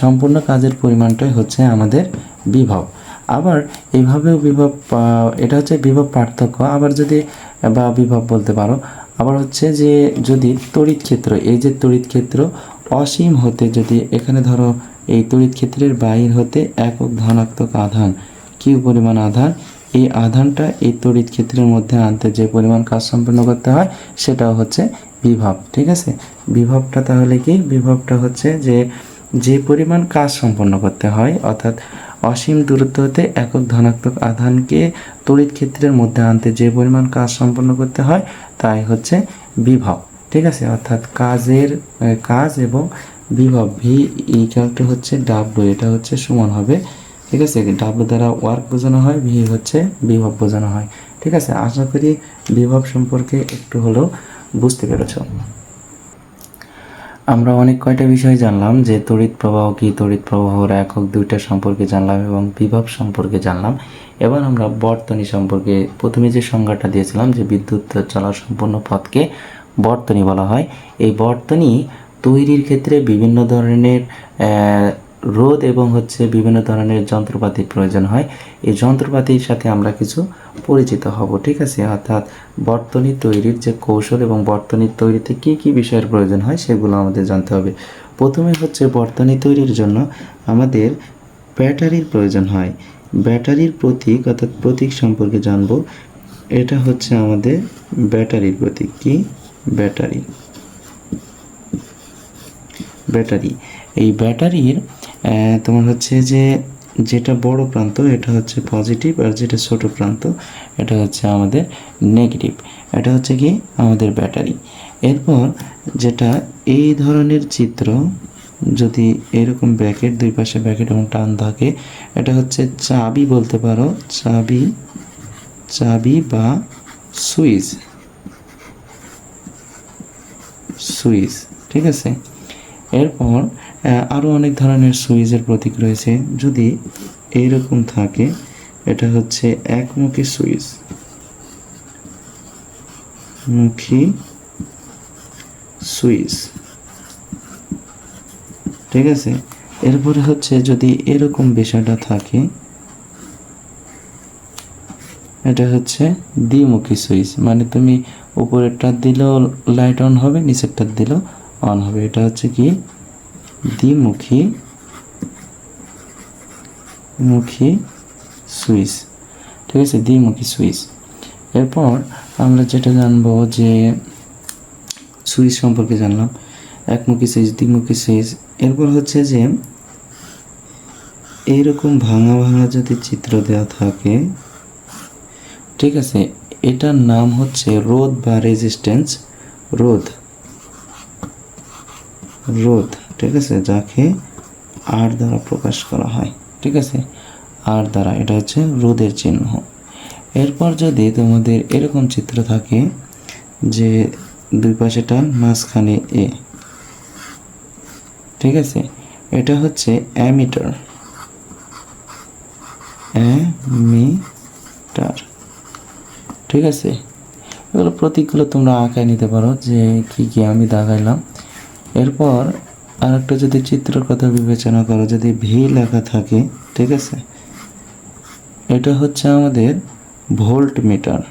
সম্পূর্ণ কাজের পরিমাণটাই হচ্ছে আমাদের বিভব। আবার এইভাবেও বিভব, এটা হচ্ছে বিভব পার্থক্য। আবার যদি বা বিভব বলতে পারো। আবার হচ্ছে যে যদি তড়িৎ ক্ষেত্র, এই যে তড়িৎ ক্ষেত্র অসীম হতে, যদি এখানে ধরো এই তড়িৎ ক্ষেত্রের বাইর হতে একক ধনাত্মক আধান, কিউ পরিমাণ আধান, এই আধানটা এই তড়িৎ ক্ষেত্রের মধ্যে আনতে যে পরিমাণ কাজ সম্পন্ন করতে হয় সেটাও হচ্ছে বিভব। ঠিক আছে, বিভবটা তাহলে কি? বিভবটা হচ্ছে যে পরিমাণ কাজ সম্পন্ন করতে হয়, অর্থাৎ অসীম দূরত্ব হতে একক ধনাত্মক আধানকে তড়িৎ ক্ষেত্রের মধ্যে আনতে যে পরিমাণ কাজ সম্পন্ন করতে হয় তাই হচ্ছে বিভব। ঠিক আছে, অর্থাৎ কাজ এবং বিভব ভি ইকুয়াল টু হচ্ছে ডাব্লিউ, এটা হচ্ছে সমান হবে। ঠিক আছে, ডাব্লিউ দ্বারা ওয়ার্ক বোঝানো হয়, ভি হচ্ছে বিভব বোঝানো হয়। ঠিক আছে, আশা করি বিভব সম্পর্কে একটু হলেও বুঝতে পেরেছ। আমরা অনেক কয়টা বিষয় জানলাম, যে তড়িৎ প্রবাহ কি, তড়িৎ প্রবাহর একক দুইটা সম্পর্কে জানলাম এবং বিভব সম্পর্কে জানলাম। এবার আমরা বর্তনী সম্পর্কে, প্রথমে যে সংজ্ঞাটা দিয়েছিলাম যে বিদ্যুৎ চলার সম্পূর্ণ পথকে বর্তনী বলা হয়। এই বর্তনী তৈরির ক্ষেত্রে বিভিন্ন ধরনের রোধ এবং হচ্ছে বিভিন্ন ধরনের যন্ত্রপাতির প্রয়োজন হয়। এই যন্ত্রপাতির সাথে আমরা কিছু পরিচিত হব। ঠিক আছে, অর্থাৎ বর্তনী তৈরির যে কৌশল এবং বর্তনী তৈরিতে কি কি বিষয়ের প্রয়োজন হয় সেগুলো আমাদের জানতে হবে। প্রথমে হচ্ছে বর্তনী তৈরির জন্য আমাদের ব্যাটারির প্রয়োজন হয়। ব্যাটারির প্রতীক, অর্থাৎ প্রতীক সম্পর্কে জানব। এটা হচ্ছে আমাদের ব্যাটারির প্রতীক। কি? ব্যাটারি। এই ব্যাটারির তোমার হচ্ছে যেটা বড় প্রান্ত এটা হচ্ছে পজিটিভ, আর যেটা ছোট প্রান্ত এটা হচ্ছে আমাদের নেগেটিভ। এটা হচ্ছে কি আমাদের ব্যাটারি। এরপর যেটা এই ধরনের চিত্র, যদি এরকম ব্র্যাকেট, দুই পাশে ব্র্যাকেট এবং টান থাকে, এটা হচ্ছে চাবি বলতে পারো, চাবি বা সুইচ। ঠিক আছে, এরপর আরও অনেক ধরনের সুইচের প্রতীক রয়েছে। যদি এইরকম থাকে এটা হচ্ছে একমুখী সুইচ। ঠিক আছে, এরপরে হচ্ছে যদি এরকম বিষয়টা থাকে এটা হচ্ছে দ্বিমুখী সুইচ, মানে তুমি উপরেরটা দিলেও লাইট অন হবে, নিচেরটা দিলেও অন হবে। এটা হচ্ছে কি দ্বিমুখী সুইচ। ঠিক আছে, দ্বিমুখী সুইচ। এরপর আমরা যেটা জানবো, যে সুইচ সম্পর্কে জানলাম, একমুখী সুইচ, দ্বিমুখী সুইচ। এরপর হচ্ছে যে এইরকম ভাঙা যদি চিত্র দেওয়া থাকে, ঠিক আছে, এটার নাম হচ্ছে রোধ বা রেজিস্ট্যান্স। রোধ, ঠিক আছে, যাকে আর দ্বারা প্রকাশ করা হয়। ঠিক আছে, আর দ্বারা, এটা হচ্ছে রোধের চিহ্ন। এরপর যদি তোমাদের এরকম চিত্র থাকে যে দুই পাশে টান, মাঝখানে এ, ঠিক আছে, এটা হচ্ছে অ্যামিটার। অ্যামিটার। ঠিক আছে, এগুলো প্রতীকগুলো তোমরা আঁকায় নিতে পারো যে কি কি আমি দেখাইলাম। এরপর আরেকটা যদি চিত্রের কথা বিবেচনা করো, যদি ভি লেখা থাকে, ঠিক আছে, এটা হচ্ছে আমাদের ভোল্ট মিটার।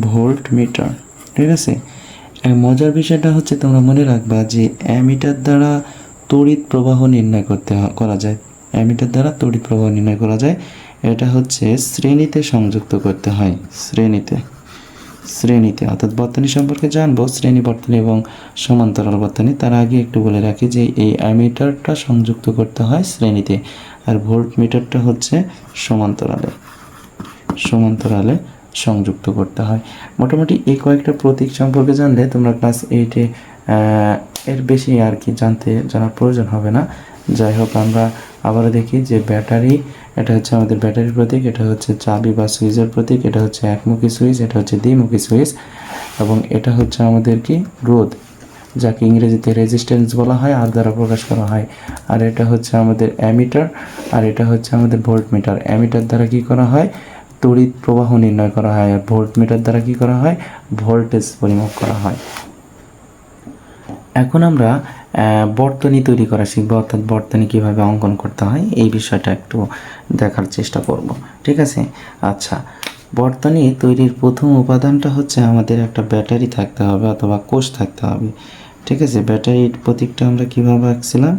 ভোল্ট মিটার, ঠিক আছে। মজার বিষয়টা হচ্ছে তোমরা মনে রাখবা যে অ্যামিটার দ্বারা তড়িৎ প্রবাহ নির্ণয় করা যায়। অ্যামিটার দ্বারা তড়িৎ প্রবাহ নির্ণয় করা যায়। এটা হচ্ছে শ্রেণীতে সংযুক্ত করতে হয়, শ্রেণীতে অর্থাৎ বর্তনী সম্পর্কে জানবো, শ্রেণী বর্তনী এবং সমান্তরাল বর্তনী। তার আগে একটু বলে রাখি যে এই অ্যামিটারটা সংযুক্ত করতে হয় শ্রেণীতে, আর ভোল্ট মিটারটা হচ্ছে সমান্তরালে সংযুক্ত করতে হয়। মোটামুটি এই কয়েকটা প্রতীক সম্পর্কে জানলে তোমরা ক্লাস 8-এ এর বেশি আর কি জানার প্রয়োজন হবে না। যাই হোক, আমরা আবারও দেখি যে ব্যাটারি, এটা হচ্ছে আমাদের ব্যাটারির প্রতীক, এটা হচ্ছে চাবি বা সুইচের প্রতীক, এটা হচ্ছে একমুখী সুইচ, এটা হচ্ছে দ্বিমুখী সুইচ, এবং এটা হচ্ছে আমাদের কি রোধ, যাকে ইংরেজিতে রেজিস্ট্যান্স বলা হয়, আর দ্বারা প্রকাশ করা হয়। আর এটা হচ্ছে আমাদের অ্যামিটার, আর এটা হচ্ছে আমাদের ভোল্ট মিটার। অ্যামিটার দ্বারা কি করা হয়? তড়িৎ প্রবাহ নির্ণয় করা হয়। আর ভোল্ট মিটার দ্বারা কি করা হয়? ভোল্টেজ পরিমাপ করা হয়। এখন আমরা বর্তনী তৈরি করা শিখবো, অর্থাৎ বর্তনী কীভাবে অঙ্কন করতে হয় এই বিষয়টা একটু দেখার চেষ্টা করব, ঠিক আছে। আচ্ছা, বর্তনী তৈরির প্রথম উপাদানটা হচ্ছে আমাদের একটা ব্যাটারি থাকতে হবে অথবা কোষ থাকতে হবে, ঠিক আছে। ব্যাটারির প্রতীকটা আমরা কীভাবে আঁকছিলাম,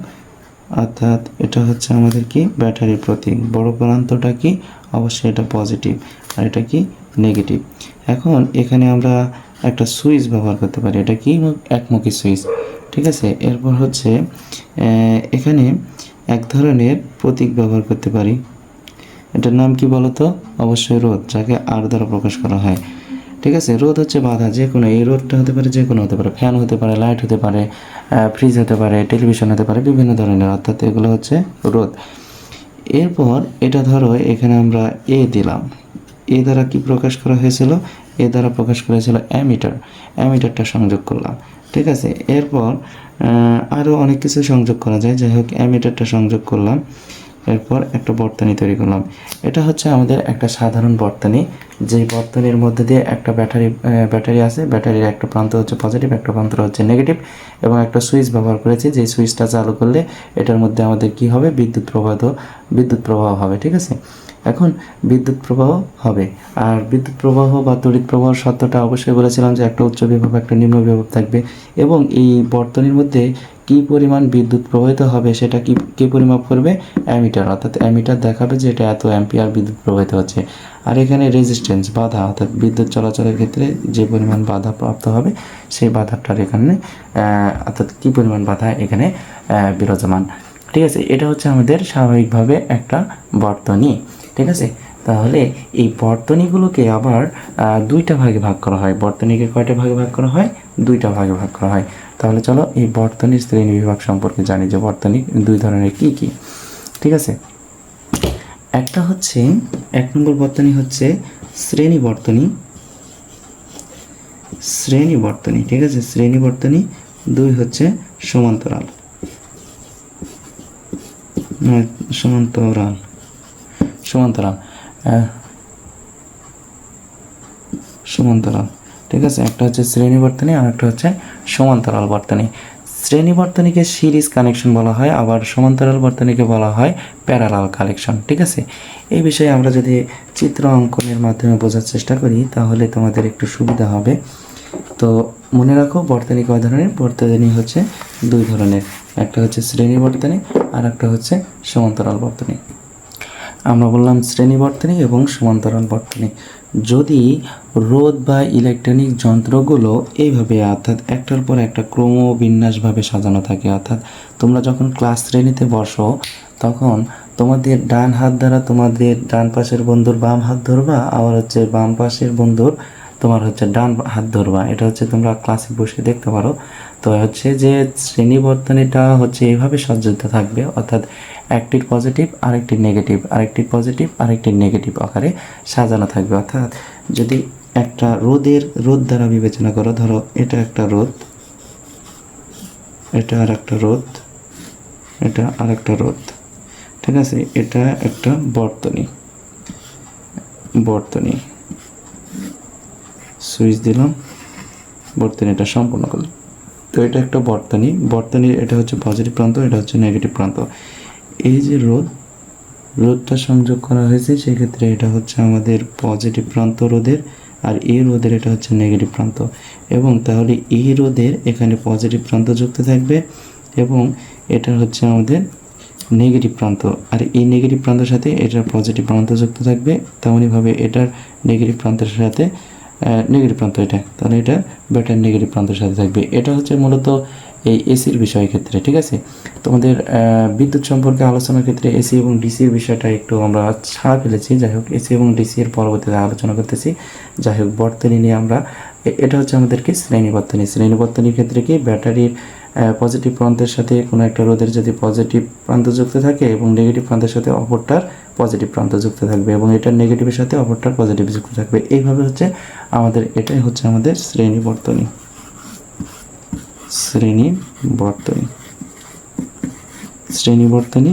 অর্থাৎ এটা হচ্ছে আমাদের কি ব্যাটারির প্রতীক। বড় প্রান্তটা কি? অবশ্যই এটা পজিটিভ, আর এটা কি নেগেটিভ। এখন এখানে আমরা একটা সুইচ ব্যবহার করতে পারি, এটা কি একমুখী সুইচ, ঠিক আছে। এরপর হচ্ছে এখানে এক ধরনের প্রতীক ব্যবহার করতে পারি, এটার নাম কি বলতো? অবশ্যই রোধ, যাকে আর দ্বারা প্রকাশ করা হয়, ঠিক আছে। রোধ হচ্ছে বাধা, যে কোনো, এই রোধটা হতে পারে যে কোনো হতে পারে, ফ্যান হতে পারে, লাইট হতে পারে, ফ্রিজ হতে পারে, টেলিভিশন হতে পারে, বিভিন্ন ধরনের, অর্থাৎ এগুলো হচ্ছে রোধ। এরপর এটা ধরো এখানে আমরা এ দিলাম, এ দ্বারা কি প্রকাশ করা হয়েছিল? এ দ্বারা প্রকাশ করা হয়েছিল অ্যামিটারটা সংযোগ করলাম, ঠিক আছে। এরপর আরও অনেক কিছু সংযোগ করা যায়, যাই হোক অ্যামিটারটা সংযোগ করলাম। এরপর একটা বর্তনী তৈরি করলাম। এটা হচ্ছে আমাদের একটা সাধারণ বর্তনী, যেই বর্তনীর মধ্যে দিয়ে একটা ব্যাটারি আছে, ব্যাটারির একটা প্রান্ত হচ্ছে পজিটিভ, একটা প্রান্ত হচ্ছে নেগেটিভ, এবং একটা সুইচ ব্যবহার করেছি, যেই সুইচটা চালু করলে এটার মধ্যে আমাদের কি হবে? বিদ্যুৎ প্রবাহ হবে, ঠিক আছে। এখন বিদ্যুৎ প্রবাহ হবে, আর বিদ্যুৎ প্রবাহ বা তড়িৎ প্রবাহের শর্তটা অবশ্যই বলেছিলাম যে একটা উচ্চ বিভব একটা নিম্ন বিভব থাকবে, এবং এই বর্তনীর মধ্যে কি পরিমাণ বিদ্যুৎ প্রবাহিত হবে সেটা কি পরিমাপ করবে? অ্যামিটার, অর্থাৎ অ্যামিটার দেখাবে যে এটা এত অ্যাম্পিয়ার বিদ্যুৎ প্রবাহিত হচ্ছে। আর এখানে রেজিস্ট্যান্স, বাধা, অর্থাৎ বিদ্যুৎ চলাচলের ক্ষেত্রে যে পরিমাণ বাধা প্রাপ্ত হবে সেই বাধাটার এখানে অর্থাৎ কী পরিমাণ বাধা এখানে বিরাজমান, ঠিক আছে। এটা হচ্ছে আমাদের স্বাভাবিকভাবে একটা বর্তনী, ঠিক আছে। তাহলে এই বর্তনীগুলোকে আবার দুইটা ভাগে ভাগ করা হয়। বর্তনীকে কয়টা ভাগে ভাগ করা হয়? দুইটা ভাগে ভাগ করা হয়। তাহলে চলো এই বর্তনীর শ্রেণী বিভাগ সম্পর্কে জানি, যে বর্তনী দুই ধরনের কি কি, ঠিক আছে। একটা হচ্ছে, এক নম্বর বর্তনী হচ্ছে শ্রেণী বর্তনী, ঠিক আছে, শ্রেণী বর্তনী। দুই হচ্ছে সমান্তরাল, ঠিক আছে। একটা হচ্ছে শ্রেণী বর্তনী আর একটা হচ্ছে সমান্তরাল বর্তনী। শ্রেণী বর্তনীকে সিরিজ কানেকশন বলা হয়, আবার সমান্তরাল বর্তনীকে বলা হয় প্যারালাল কানেকশন, ঠিক আছে। এই বিষয়ে আমরা যদি চিত্র অঙ্কনের মাধ্যমে বোঝার চেষ্টা করি তাহলে তোমাদের একটু সুবিধা হবে। তো মনে রাখো, বর্তনী কয় ধরনের? বর্তনী হচ্ছে দুই ধরনের, একটা হচ্ছে শ্রেণী বর্তনী আর একটা হচ্ছে সমান্তরাল বর্তনী। আমরা বললাম শ্রেণী বর্তনী এবং সমান্তরাল বর্তনী। যদি রোধ বা ইলেকট্রনিক যন্ত্রগুলো এইভাবে, অর্থাৎ একটার পর একটা ক্রমবিন্যাসভাবে সাজানো থাকে, অর্থাৎ তোমরা যখন ক্লাস শ্রেণীতে বসো তখন তোমাদের ডান হাত দ্বারা তোমাদের ডান পাশের বন্ধুর বাম হাত ধরবা, আবার হচ্ছে বাম পাশের বন্ধুর তোমার হচ্ছে ডান হাত ধরবা। এটা হচ্ছে তোমরা ক্লাসে বসে দেখতে পারো। তো হচ্ছে যে শ্রেণী বর্তনীটা হচ্ছে এইভাবে সজ্জিত থাকবে, অর্থাৎ একটির পজিটিভ আরেকটির নেগেটিভ, আরেকটির পজিটিভ আরেকটির নেগেটিভ আকারে সাজানো থাকবে। অর্থাৎ যদি একটা রোধ দ্বারা বিবেচনা করো, ধরো এটা একটা রোধ, এটা আর একটা রোধ, এটা আরেকটা রোধ, ঠিক আছে। এটা একটা বর্তনী, সুইচ দিলাম, বর্তনীটা সম্পূর্ণ করলাম। তো এটা একটা বর্তনীর এটা হচ্ছে পজিটিভ প্রান্ত, এটা হচ্ছে নেগেটিভ প্রান্ত। এই যে রোধটা সংযোগ করা হয়েছে, সেক্ষেত্রে এটা হচ্ছে আমাদের পজিটিভ প্রান্ত রোধের, আর এই রোধের এটা হচ্ছে নেগেটিভ প্রান্ত। এবং তাহলে এই রোধের এখানে পজিটিভ প্রান্ত যুক্ত থাকবে এবং এটা হচ্ছে আমাদের নেগেটিভ প্রান্ত, আর এই নেগেটিভ প্রান্তের সাথে এটার পজিটিভ প্রান্ত যুক্ত থাকবে। তেমনইভাবে এটার নেগেটিভ প্রান্তের সাথে নেগেটিভ প্রান্ত এটা, তাহলে এটা ব্যাটারি নেগেটিভ প্রান্তের সাথে থাকবে। এটা হচ্ছে মূলত এই এসির বিষয়ের ক্ষেত্রে, ঠিক আছে। তোমাদের বিদ্যুৎ সম্পর্কে আলোচনার ক্ষেত্রে এসি এবং ডিসির বিষয়টা একটু আমরা ছাড়া ফেলেছি। যাই হোক, এসি এবং ডিসি এর পরবর্তীতে আলোচনা করতেছি। যাই হোক, বর্তনী নিয়ে আমরা, এটা হচ্ছে আমাদেরকে শ্রেণী বর্তনীর ক্ষেত্রে কি ব্যাটারির পজিটিভ প্রান্তের সাথে কোনো একটা রোধের যদি পজিটিভ প্রান্ত যুক্ত থাকে এবং নেগেটিভ প্রান্তের সাথে অপরটার পজিটিভ প্রান্ত যুক্ত থাকবে এবং এটার নেগেটিভের সাথে অপরটার পজিটিভ যুক্ত থাকবে। এইভাবে হচ্ছে আমাদের, এটাই হচ্ছে আমাদের শ্রেণী বর্তনী,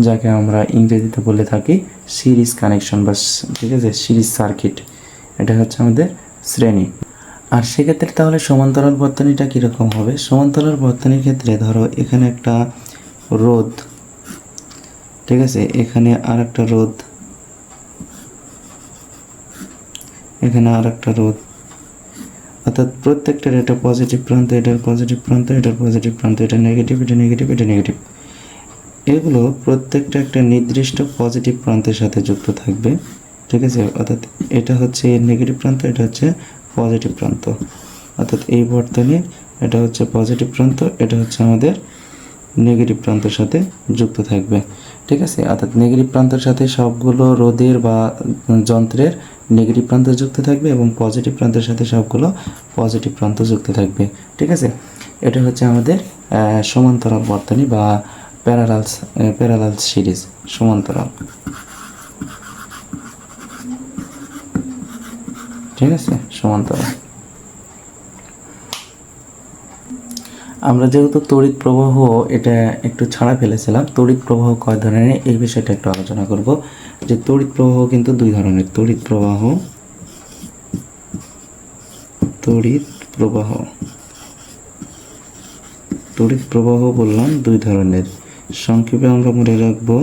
যাকে আমরা ইংরেজিতে বলে থাকি সিরিজ কানেকশন বা, ঠিক আছে, সিরিজ সার্কিট। এটা হচ্ছে আমাদের শ্রেণী। আর সেক্ষেত্রে তাহলে সমান্তরাল বর্তনীটা কীরকম হবে? সমান্তরাল বর্তনীর ক্ষেত্রে ধরো এখানে একটা রোধ, ঠিক আছে, এখানে আর একটা রোধ, এখানে আর একটা রোধ, অর্থাৎ প্রত্যেকটার এটা পজিটিভ প্রান্ত, এটার পজিটিভ প্রান্ত, এটার পজিটিভ প্রান্ত, এটা নেগেটিভ, এটা নেগেটিভ, এটা নেগেটিভ। এগুলো প্রত্যেকটা একটা নির্দিষ্ট পজিটিভ প্রান্তের সাথে যুক্ত থাকবে, ঠিক আছে। অর্থাৎ এটা হচ্ছে নেগেটিভ প্রান্ত, এটা হচ্ছে পজিটিভ প্রান্ত। অর্থাৎ এই বর্তনীর এটা হচ্ছে পজিটিভ প্রান্ত, এটা হচ্ছে আমাদের নেগেটিভ প্রান্তের সাথে যুক্ত থাকবে, ঠিক আছে। অর্থাৎ নেগেটিভ প্রান্তের সাথে সবগুলো রোধের বা যন্ত্রের নেগেটিভ প্রান্ত যুক্ত থাকবে এবং পজিটিভ প্রান্তের সাথে সবগুলো পজিটিভ প্রান্ত যুক্ত থাকবে, ঠিক আছে। এটা হচ্ছে আমাদের সমান্তরাল বর্তনী বা প্যারালাল সিরিজ, সমান্তরাল, ঠিক আছে, সমান্তরাল। আমরা যেহেতু তড়িৎ প্রবাহ এটা একটু ছাড়া ফেলেছিলাম, তড়িৎ প্রবাহ কয় ধরনের এই বিষয়টা একটু আলোচনা করব। যে তড়িৎ প্রবাহ কিন্তু দুই ধরনের, তড়িৎ প্রবাহ বললাম দুই ধরনের। সংক্ষেপে আমরা মনে রাখবো,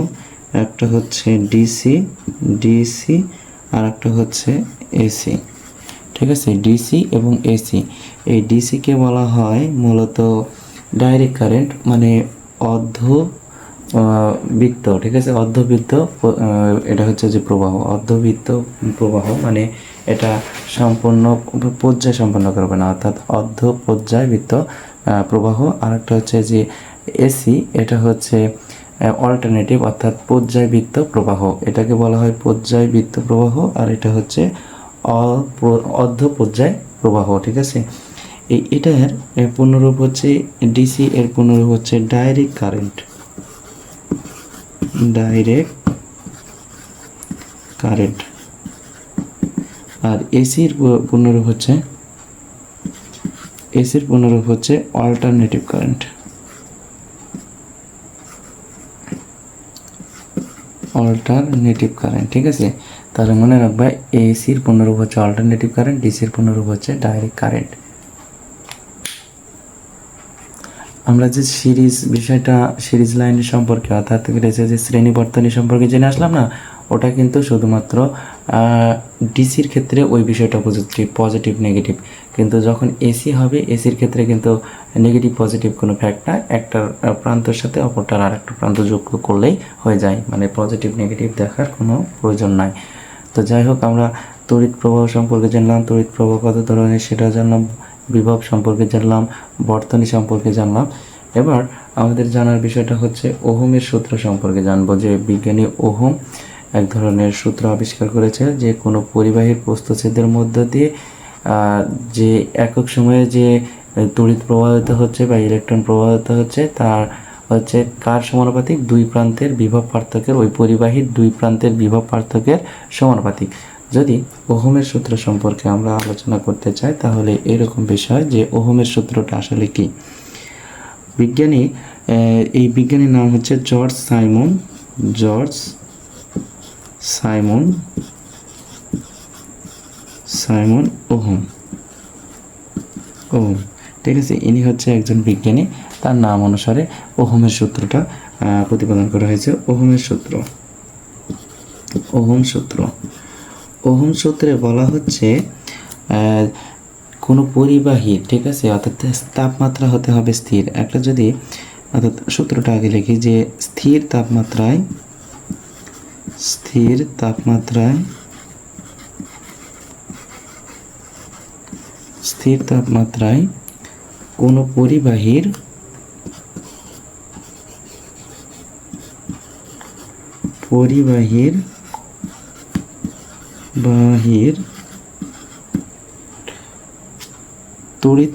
একটা হচ্ছে ডিসি আর একটা হচ্ছে এসি, ঠিক আছে। ডিসি এবং এসি, এই ডিসিকে বলা হয় মূলত ডাইরেক্ট কারেন্ট, মানে অর্ধবৃত্ত, ঠিক আছে, অর্ধবৃত্ত, এটা হচ্ছে যে প্রবাহ, অর্ধবৃত্ত প্রবাহ, মানে এটা সম্পূর্ণ পর্যায় সম্পন্ন করবে না, অর্থাৎ অর্ধ পর্যায়বৃত্ত প্রবাহ। আর একটা হচ্ছে যে এসি, এটা হচ্ছে অল্টারনেটিভ, অর্থাৎ পর্যায়বৃত্ত প্রবাহ, এটাকে বলা হয় পর্যায়বৃত্ত প্রবাহ, আর এটা হচ্ছে অর্ধ পর্যায় প্রবাহ, ঠিক আছে। এটার পূর্ণরূপ হচ্ছে ডিসি, এর পূর্ণরূপ হচ্ছে ডাইরেক্ট কারেন্ট, আর এসির পূর্ণরূপ হচ্ছে অল্টারনেটিভ কারেন্ট, ঠিক আছে। তাহলে মনে রাখবা, এসির পূর্ণরূপ হচ্ছে অল্টারনেটিভ কারেন্ট, ডিসির পূর্ণরূপ হচ্ছে ডাইরেক্ট কারেন্ট। আমরা যে সিরিজ লাইন সম্পর্কে, অর্থাৎ যে শ্রেণী বর্তনী সম্পর্কে জেনে আসলাম না, ওটা কিন্তু শুধুমাত্র ডিসির ক্ষেত্রে ওই বিষয়টা পজিটিভ নেগেটিভ, কিন্তু যখন এসি হবে, এসির ক্ষেত্রে কিন্তু নেগেটিভ পজিটিভ কোনো ফ্যাক্ট না, একটা প্রান্তের সাথে অপরটার আর একটা প্রান্ত যুক্ত করলেই হয়ে যায়, মানে পজিটিভ নেগেটিভ দেখার কোনো প্রয়োজন নাই। তো যাই হোক, আমরা তড়িৎ প্রবাহ সম্পর্কে জানলাম, তড়িৎ প্রবাহ কত ধরনের সেটা জানলাম, বিভব সম্পর্কে জানলাম, বর্তনী সম্পর্কে জানলাম। এবার আমাদের জানার বিষয়টা হচ্ছে ওহমের সূত্র সম্পর্কে জানবো। যে বিজ্ঞানী ওহম এক ধরনের সূত্র আবিষ্কার করেছে, যে কোনো পরিবাহীর প্রস্থচ্ছেদের মধ্য দিয়ে যে একক সময়ে যে তড়িৎ প্রবাহিত হচ্ছে বা ইলেকট্রন প্রবাহিত হচ্ছে, তার হচ্ছে কার সমানুপাতিক? দুই প্রান্তের বিভব পার্থক্যের, ওই পরিবাহীর দুই প্রান্তের বিভব পার্থক্যের সমানুপাতিক। যদি ওহমের সূত্র সম্পর্কে আমরা আলোচনা করতে চাই, তাহলে এরকম বিষয় যে ওহমের সূত্রটা আসলে কি। বিজ্ঞানী এই বিজ্ঞানীর নাম হচ্ছে জর্জ সাইমন ওহম। ঠিক আছে, ইনি হচ্ছে একজন বিজ্ঞানী, তার নাম অনুসারে ওহমের সূত্রটা প্রতিপাদন করা হয়েছে। ওহম সূত্রে বলা হচ্ছে কোনো পরিবাহীর, ঠিক আছে, অর্থাৎ তাপমাত্রা হতে হবে স্থির। একটা যদি, অর্থাৎ সূত্রটা আগে লিখি যে স্থির তাপমাত্রায় কোনো পরিবাহীর তড়িৎ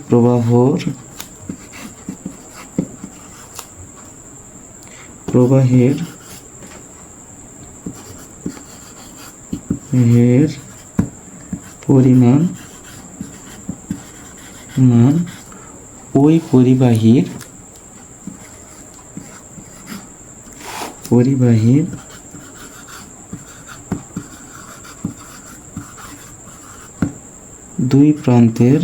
প্রবাহের পরিমাণ ওই পরিবাহীর দুই প্রান্তের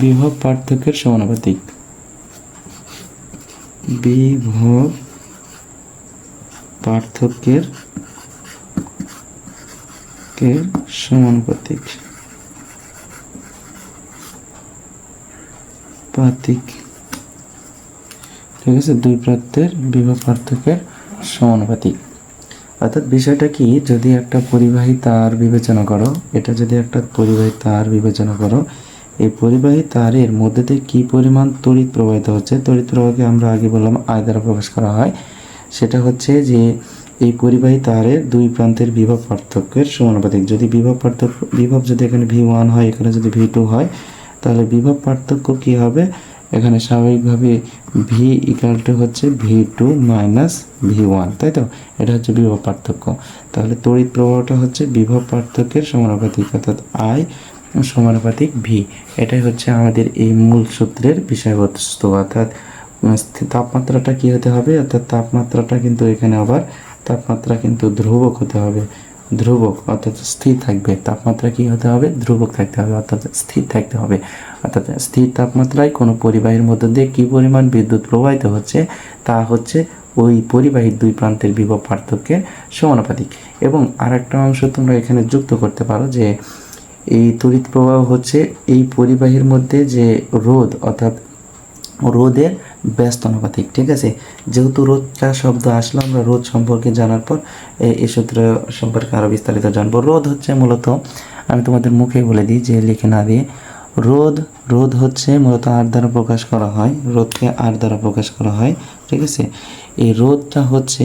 বিভব পার্থক্যের সমানুপাতিক। ঠিক আছে, দুই প্রান্তের বিভব পার্থক্যের সমানুপাতিক। অর্থাৎ বিষয়টা কি, যদি একটা পরিবাহী তার বিবেচনা করো, এটা যদি একটা পরিবাহী তার বিবেচনা করো, এই পরিবাহী তারের মধ্যে দিয়ে কী পরিমাণ তড়িৎ প্রবাহিত হচ্ছে, তড়িৎ প্রবাহকে আমরা আগে বললাম আয় দ্বারা প্রকাশ করা হয়। সেটা হচ্ছে যে এই পরিবাহী তারের দুই প্রান্তের বিভব পার্থক্যের সমানুপাতিক। যদি বিভব যদি এখানে V1 হয়, এখানে যদি V2 হয়, তাহলে বিভব পার্থক্য কি হবে, এখানে স্বাভাবিকভাবে V = হচ্ছে V2 - V1, তাই তো? এটা হচ্ছে বিভব পার্থক্য। তাহলে তড়িৎ প্রবাহটা হচ্ছে বিভব পার্থক্যের সমানুপাতিক, অর্থাৎ I সমানুপাতিক V। এটাই হচ্ছে আমাদের এই মূল সূত্রের বিষয়বস্তু। অর্থাৎ তাপমাত্রাটা কি হতে হবে, অর্থাৎ তাপমাত্রাটা কিন্তু এখানে আবার তাপমাত্রা কিন্তু ধ্রুবক হতে হবে, অর্থাৎ স্থির থাকবে। তাপমাত্রা কি হতে হবে, ধ্রুবক থাকতে হবে, অর্থাৎ স্থির থাকতে হবে। অর্থাৎ স্থির তাপমাত্রায় কোনো পরিবাহীর মধ্য দিয়ে কী পরিমাণ বিদ্যুৎ প্রবাহিত হচ্ছে, তা হচ্ছে ওই পরিবাহীর দুই প্রান্তের বিভব পার্থক্যের সমানুপাতিক। এবং আরেকটা অংশ তোমরা এখানে যুক্ত করতে পারো যে এই তড়িৎ প্রবাহ হচ্ছে এই পরিবাহীর মধ্যে যে রোধ, অর্থাৎ রোধের ব্যস্ত অনুপাতিক। ঠিক আছে, যেহেতু রোধটা শব্দ আসলো, আমরা রোধ সম্পর্কে জানার পর এই সূত্র সম্পর্কে আরও বিস্তারিত জানবো। রোধ হচ্ছে মূলত, আমি তোমাদের মুখে বলে দিই যে লিখে না দিয়ে, রোধ হচ্ছে মূলত আর দ্বারা প্রকাশ করা হয়, রোধকে আর দ্বারা প্রকাশ করা হয়। ঠিক আছে, এই রোধটা হচ্ছে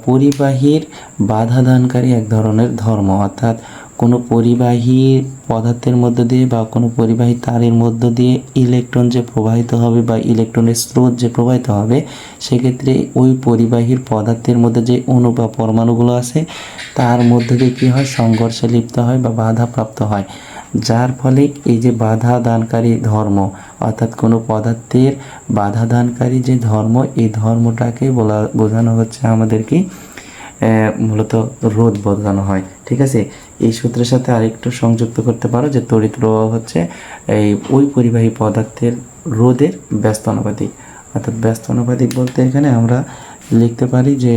পরিবাহীর বাধা দানকারী এক ধরনের ধর্ম। অর্থাৎ কোনো পরিবাহী পদার্থের মধ্য দিয়ে বা কোনো পরিবাহী তারের মধ্য দিয়ে ইলেকট্রন যে প্রবাহিত হবে বা ইলেকট্রনের স্রোত যে প্রবাহিত হবে, সেক্ষেত্রে ওই পরিবাহীর পদার্থের মধ্যে যে অণু বা পরমাণুগুলো আছে তার মধ্যে দিয়ে কী হয়, সংঘর্ষে লিপ্ত হয় বা বাধাপ্রাপ্ত হয়, যার ফলে এই যে বাধা দানকারী ধর্ম, অর্থাৎ কোনো পদার্থের বাধা দানকারী যে ধর্ম, এই ধর্মটাকে বোঝানো হচ্ছে আমাদের কি, মূলত রোধ বোঝানো হয়। ঠিক আছে, এই সূত্রের সাথে আরেকটু সংযুক্ত করতে পারো যে তড়িৎ প্রবাহ হচ্ছে এই ওই পরিবাহী পদার্থের রোধের ব্যস্ত অনুপাতিক। অর্থাৎ ব্যস্ত অনুপাতিক বলতে এখানে আমরা লিখতে পারি যে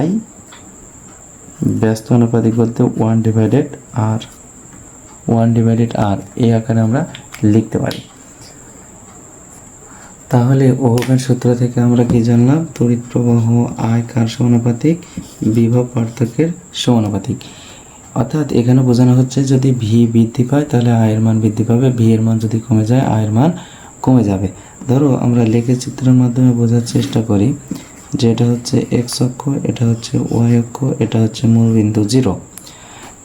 I ব্যস্ত অনুপাতিক বলতে 1/r এই আকারে আমরা লিখতে পারি। তাহলে ওহমের সূত্র থেকে আমরা কি জানলাম, তড়িৎ প্রবাহ I কার সমানুপাতিক, বিভব পার্থক্যের সমানুপাতিক। অর্থাৎ এখানে বোঝানো হচ্ছে যদি V বৃদ্ধি পায় তাহলে I এর মান বৃদ্ধি পাবে, V এর মান যদি কমে যায় I এর মান কমে যাবে। ধরো আমরা লেখে চিত্রের মাধ্যমে বোঝার চেষ্টা করি যে এটা হচ্ছে x অক্ষ, এটা হচ্ছে y অক্ষ, এটা হচ্ছে মূলবিন্দু 0।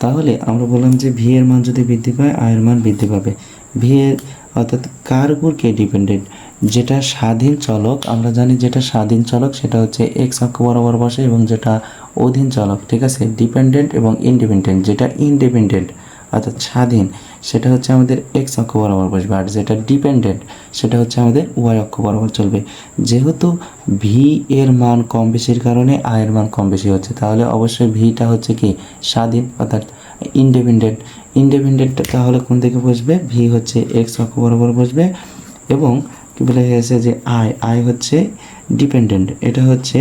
তাহলে আমরা বললাম যে V এর মান যদি বৃদ্ধি পায় I এর মান বৃদ্ধি পাবে। V এর অর্থাৎ কার উপর কে ডিপেন্ডেন্ট, যেটা স্বাধীন চলক, আমরা জানি যেটা স্বাধীন চলক সেটা হচ্ছে x অক্ষ বরাবর বসে এবং যেটা অধীন চলক, ঠিক আছে। ডিপেন্ডেন্ট এবং ইন্ডিপেন্ডেন্ট, যেটা ইন্ডিপেন্ডেন্ট অর্থাৎ স্বাধীন সেটা হচ্ছে আমাদের এক্স অক্ষ বরাবর বসবে, আর যেটা ডিপেন্ডেন্ট সেটা হচ্ছে আমাদের ওয়াই অক্ষ বরাবর চলবে। যেহেতু ভি এর মান কম বেশির কারণে আই এর মান কম বেশি হচ্ছে, তাহলে অবশ্যই ভিটা হচ্ছে কি স্বাধীন অর্থাৎ ইন্ডিপেন্ডেন্ট। ইন্ডিপেন্ডেন্ট তাহলে কোন দিকে বসবে, ভি হচ্ছে এক্স অক্ষ বরাবর বসবে, এবং কি বলা হয়েছে যে আই হচ্ছে ডিপেন্ডেন্ট, এটা হচ্ছে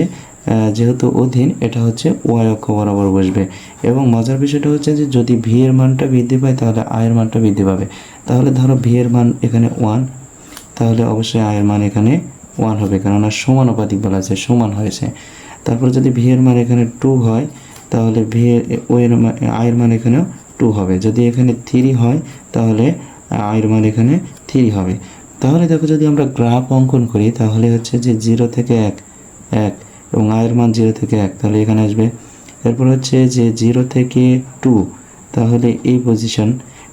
যেহেতু অধীন এটা হচ্ছে ওয়াই অক্ষ বরাবর বসবে। এবং মজার বিষয়টা হচ্ছে যে যদি ভি এর মানটা বৃদ্ধি পায় তাহলে আই এর মানটা বৃদ্ধি পাবে। তাহলে ধরো ভি এর মান এখানে 1, তাহলে অবশ্যই আই এর মান এখানে 1 হবে, কেননা সমানুপাতিক বলা আছে, সমান হয়েছে। তারপর যদি ভি এর মান এখানে 2 হয় তাহলে ভি এর আই এর মান এখানেও 2 হবে। যদি এখানে 3 হয় তাহলে আই এর মান এখানে 3 হবে। তাহলে দেখো যদি আমরা গ্রাফ অঙ্কন করি তাহলে হচ্ছে যে 0 থেকে 1 এবং আয়ের মান 0 থেকে 1, তাহলে এখানে আসবে। এরপর হচ্ছে যে 0 থেকে 2, তাহলে এই পজিশন,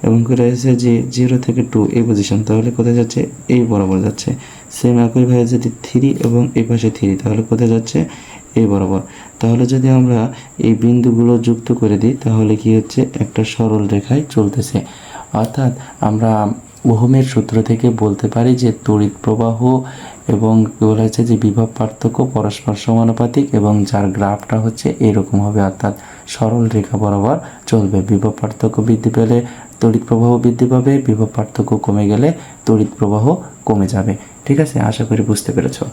এবং রয়েছে যে 0 থেকে 2 এই পজিশন, তাহলে কোথায় যাচ্ছে, এই বরাবর যাচ্ছে। সেম একইভাবে যদি 3 এবং এই পাশে 3, তাহলে কোথায় যাচ্ছে, এই বরাবর। তাহলে যদি আমরা এই বিন্দুগুলো যুক্ত করে দিই তাহলে কি হচ্ছে, একটা সরল রেখায় চলতেছে। অর্থাৎ আমরা ওহমের সূত্র থেকে বলতে পারি যে তড়িৎ প্রবাহ এবং বলা হচ্ছে যে বিভব পার্থক্য পরস্পর সমানুপাতিক, এবং যার গ্রাফটা হচ্ছে এরকম হবে, অর্থাৎ সরল রেখা বরাবর চলবে। বিভব পার্থক্য বৃদ্ধি পেলে তড়িৎ প্রবাহ বৃদ্ধি পাবে, বিভব পার্থক্য কমে গেলে তড়িৎ প্রবাহ কমে যাবে। ঠিক আছে, আশা করি বুঝতে পেরেছো।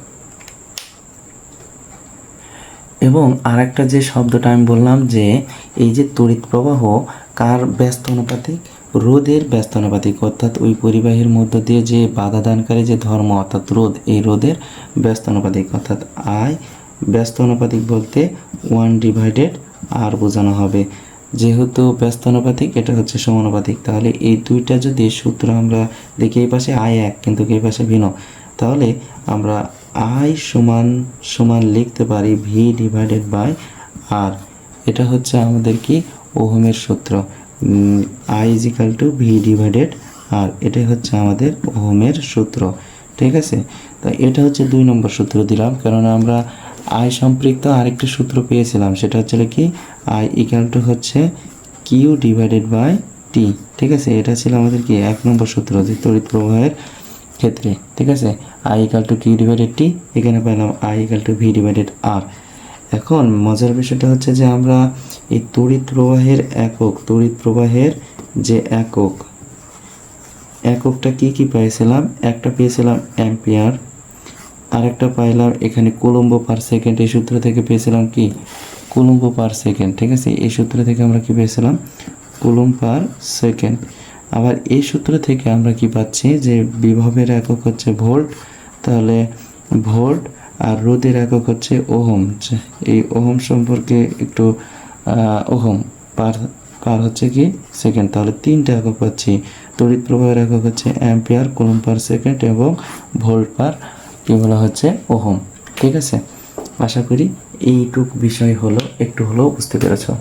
এবং আরেকটা যে শব্দটা আমি বললাম যে এই যে তড়িৎ প্রবাহ কার ব্যস্ত অনুপাতিক, রোধের ব্যস্ত অনুপাতিক, অর্থাৎ ওই পরিবাহীর মধ্য দিয়ে যে বাধা দানকারী যে ধর্ম অর্থাৎ রোধ, এই রোধের ব্যস্ত অনুপাতিক, অর্থাৎ আই ব্যস্ত অনুপাতিক বলতে 1/r বোঝানো হবে। যেহেতু ব্যস্ত অনুপাতিক এটা হচ্ছে সমানুপাতিক, তাহলে এই দুইটা যদি সূত্র আমরা দেখি, এই পাশে আই 1 কিন্তু এই পাশে ভিন্ন, তাহলে আমরা আই সমান সমান লিখতে পারি V/R। এটা হচ্ছে আমাদের কি ওহমের সূত্র, I = V/R, এটাই হচ্ছে আমাদের ওহমের সূত্র। ঠিক আছে, তো এটা হচ্ছে 2 নম্বর সূত্র দিলাম, কেননা আমরা I সম্পৃক্ত আরেকটি সূত্র পেয়েছিলাম, সেটা হচ্ছে কি I = হচ্ছে Q/T। ঠিক আছে, এটা ছিল আমাদের কি 1 নম্বর সূত্র যে তড়িৎ প্রবাহের ক্ষেত্রে। ঠিক আছে, I = Q/T, এখানে পেলাম I = V/R। এখন মজার বিষয়টা হচ্ছে যে আমরা এই তড়িৎ প্রবাহের একক, তড়িৎ প্রবাহের যে এককটা কি পেয়েছিলাম, একটা পেয়েছিলাম অ্যাম্পিয়ার, আরেকটা পাইলাম এখানে কুলম্ব পার সেকেন্ড, এই সূত্র থেকে পেয়েছিলাম কি কুলম্ব পার সেকেন্ড। ঠিক আছে, এই সূত্র থেকে আমরা কি পেয়েছিলাম, কুলম্ব পার সেকেন্ড। আবার এই সূত্র থেকে আমরা কি পাচ্ছি যে বিভবের একক হচ্ছে ভোল্ট, তাহলে ভোল্ট, আর রোধের একক হচ্ছে ওহম। এই ওহম সম্পর্কে একটু ওহম পার হচ্ছে কি সেকেন্ড, তাহলে 3টা একক পাচ্ছি। তড়িৎ প্রবাহের একক হচ্ছে অ্যাম্পিয়ার, কুলম্ব পার সেকেন্ড এবং ভোল্ট পার কি বলা হচ্ছে ওহম। ঠিক আছে, আশা করি এইটুকু বিষয় একটু হলেও বুঝতে পেরেছো।